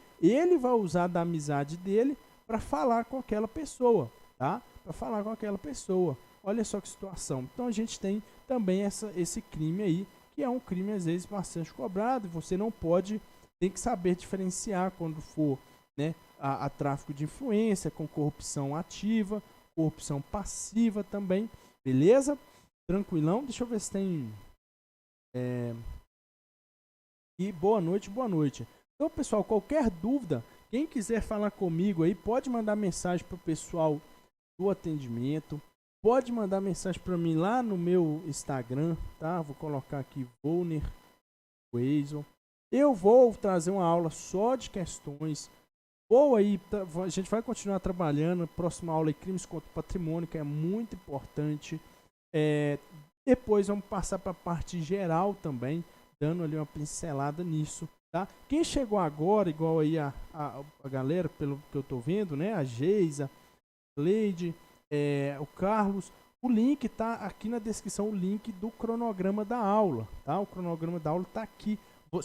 vai usar da amizade dele para falar com aquela pessoa, tá? Para falar com aquela pessoa. Olha só que situação. Então a gente tem também esse crime aí, que é um crime às vezes bastante cobrado, e você não pode, tem que saber diferenciar quando for, né, a tráfico de influência, com corrupção ativa, corrupção passiva também, beleza? Tranquilão? Deixa eu ver se tem... E boa noite, boa noite. Então, pessoal, qualquer dúvida, quem quiser falar comigo aí, pode mandar mensagem para o pessoal do atendimento. Pode mandar mensagem para mim lá no meu Instagram, tá? Vou colocar aqui Volner Weison. Eu vou trazer uma aula só de questões. A gente vai continuar trabalhando. Próxima aula é crimes contra o patrimônio, que é muito importante. Depois vamos passar para a parte geral também, dando ali uma pincelada nisso, tá? Quem chegou agora, igual aí a galera, pelo que eu tô vendo, né? A Geisa, a Leide, o Carlos, o link tá aqui na descrição, o link do cronograma da aula, tá? O cronograma da aula tá aqui. O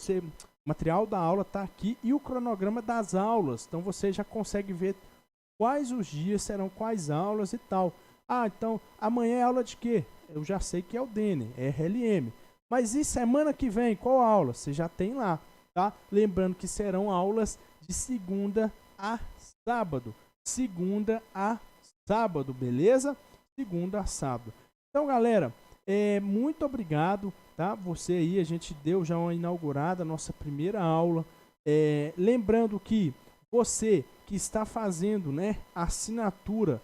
material da aula tá aqui e o cronograma das aulas. Então você já consegue ver quais os dias serão quais aulas e tal. Ah, então amanhã é aula de quê? Eu já sei que é o DENE, é RLM. Mas e semana que vem, qual aula? Você já tem lá, tá? Lembrando que serão aulas de segunda a sábado. Segunda a sábado, beleza? Segunda a sábado. Então, galera, muito obrigado, tá? Você aí, a gente deu já uma inaugurada, nossa primeira aula. Lembrando que você que está fazendo, né, a assinatura,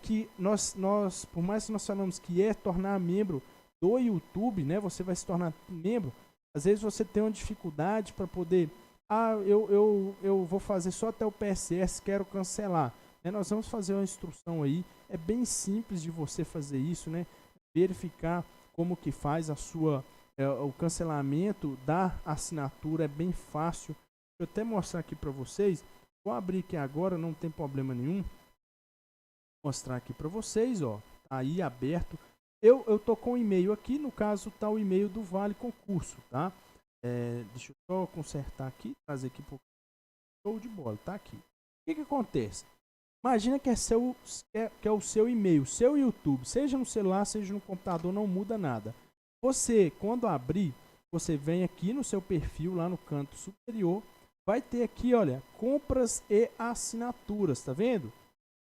que nós, por mais que nós falamos que tornar membro do YouTube, né? Você vai se tornar membro. Às vezes você tem uma dificuldade para poder... eu vou fazer só até o PSS, quero cancelar. Nós vamos fazer uma instrução aí. É bem simples de você fazer isso, né? Verificar como que faz o cancelamento da assinatura. É bem fácil. Deixa eu até mostrar aqui para vocês. Vou abrir aqui agora, não tem problema nenhum. Vou mostrar aqui para vocês, ó. Tá aí aberto. Eu tô com o e-mail aqui, no caso tá o e-mail do Vale Concurso, tá? Deixa eu só consertar aqui, trazer aqui pro show de bola, tá aqui. O que acontece? Imagina que é o seu e-mail, seu YouTube, seja no celular, seja no computador, não muda nada. Você, quando abrir, você vem aqui no seu perfil, lá no canto superior, vai ter aqui, olha, compras e assinaturas, tá vendo?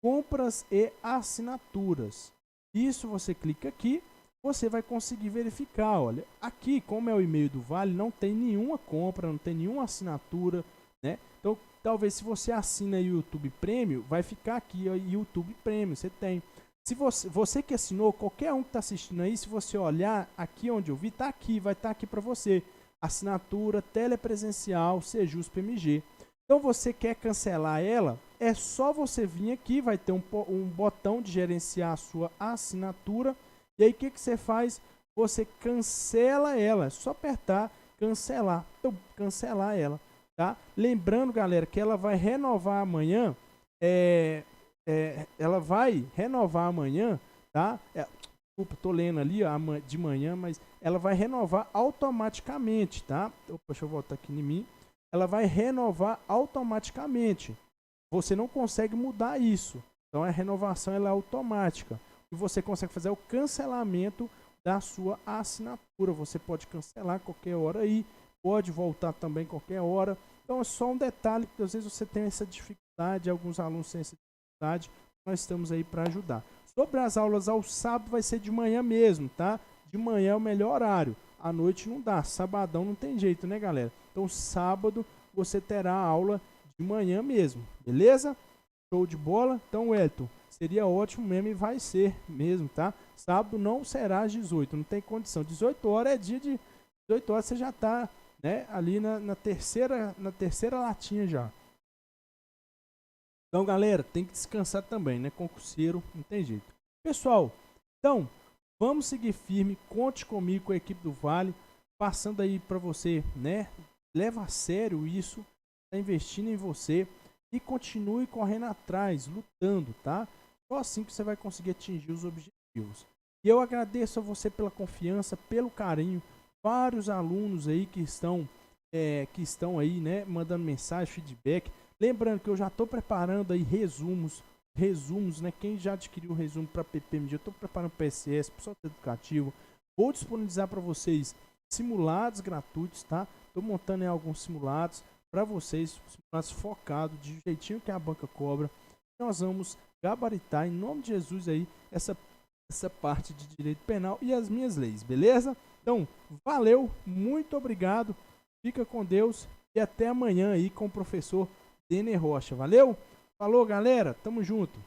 Compras e assinaturas. Isso você clica aqui, você vai conseguir verificar, olha, aqui como é o e-mail do Vale, não tem nenhuma compra, não tem nenhuma assinatura, né? Então, talvez se você assina o YouTube Premium, vai ficar aqui, ó, YouTube Premium, você tem. Se você que assinou, qualquer um que está assistindo aí, se você olhar aqui onde eu vi, tá aqui, vai estar aqui para você. Assinatura telepresencial Sejusp PMG. Então você quer cancelar ela, é só você vir aqui, vai ter um botão de gerenciar a sua assinatura. E aí o que você faz? Você cancela ela, é só apertar cancelar, então, cancelar ela, tá? Lembrando, galera, que ela vai renovar amanhã, ela vai renovar amanhã, tá? Desculpa, tô lendo ali ó, de manhã, mas ela vai renovar automaticamente, tá? Opa, deixa eu voltar aqui em mim. Ela vai renovar automaticamente. Você não consegue mudar isso. Então a renovação ela é automática. E você consegue fazer o cancelamento da sua assinatura. Você pode cancelar qualquer hora aí, pode voltar também qualquer hora. Então é só um detalhe, porque às vezes você tem essa dificuldade, alguns alunos têm essa dificuldade, nós estamos aí para ajudar. Sobre as aulas ao sábado vai ser de manhã mesmo, tá? De manhã é o melhor horário. À noite não dá, sabadão não tem jeito, né, galera? Então sábado você terá aula de manhã mesmo, beleza? Show de bola? Então, Elton, seria ótimo mesmo e vai ser mesmo, tá? Sábado não será às 18, não tem condição. 18 horas é dia de... 18 horas você já tá, né, ali na terceira latinha já. Então, galera, tem que descansar também, né? Concurseiro, não tem jeito. Pessoal, então, vamos seguir firme. Conte comigo, com a equipe do Vale. Passando aí para você, né? Leva a sério isso. Tá investindo em você. E continue correndo atrás, lutando, tá? Só assim que você vai conseguir atingir os objetivos. E eu agradeço a você pela confiança, pelo carinho. Vários alunos aí que estão aí, né? Mandando mensagem, feedback. Lembrando que eu já estou preparando aí resumos, né? Quem já adquiriu o resumo para PPMG, eu estou preparando PSS, Processo Educativo. Vou disponibilizar para vocês simulados gratuitos, tá? Estou montando aí alguns simulados para vocês, simulados focados, de jeitinho que a banca cobra. Nós vamos gabaritar, em nome de Jesus, aí, essa parte de direito penal e as minhas leis, beleza? Então, valeu, muito obrigado, fica com Deus e até amanhã aí com o professor Denner Rocha. Valeu? Falou, galera. Tamo junto.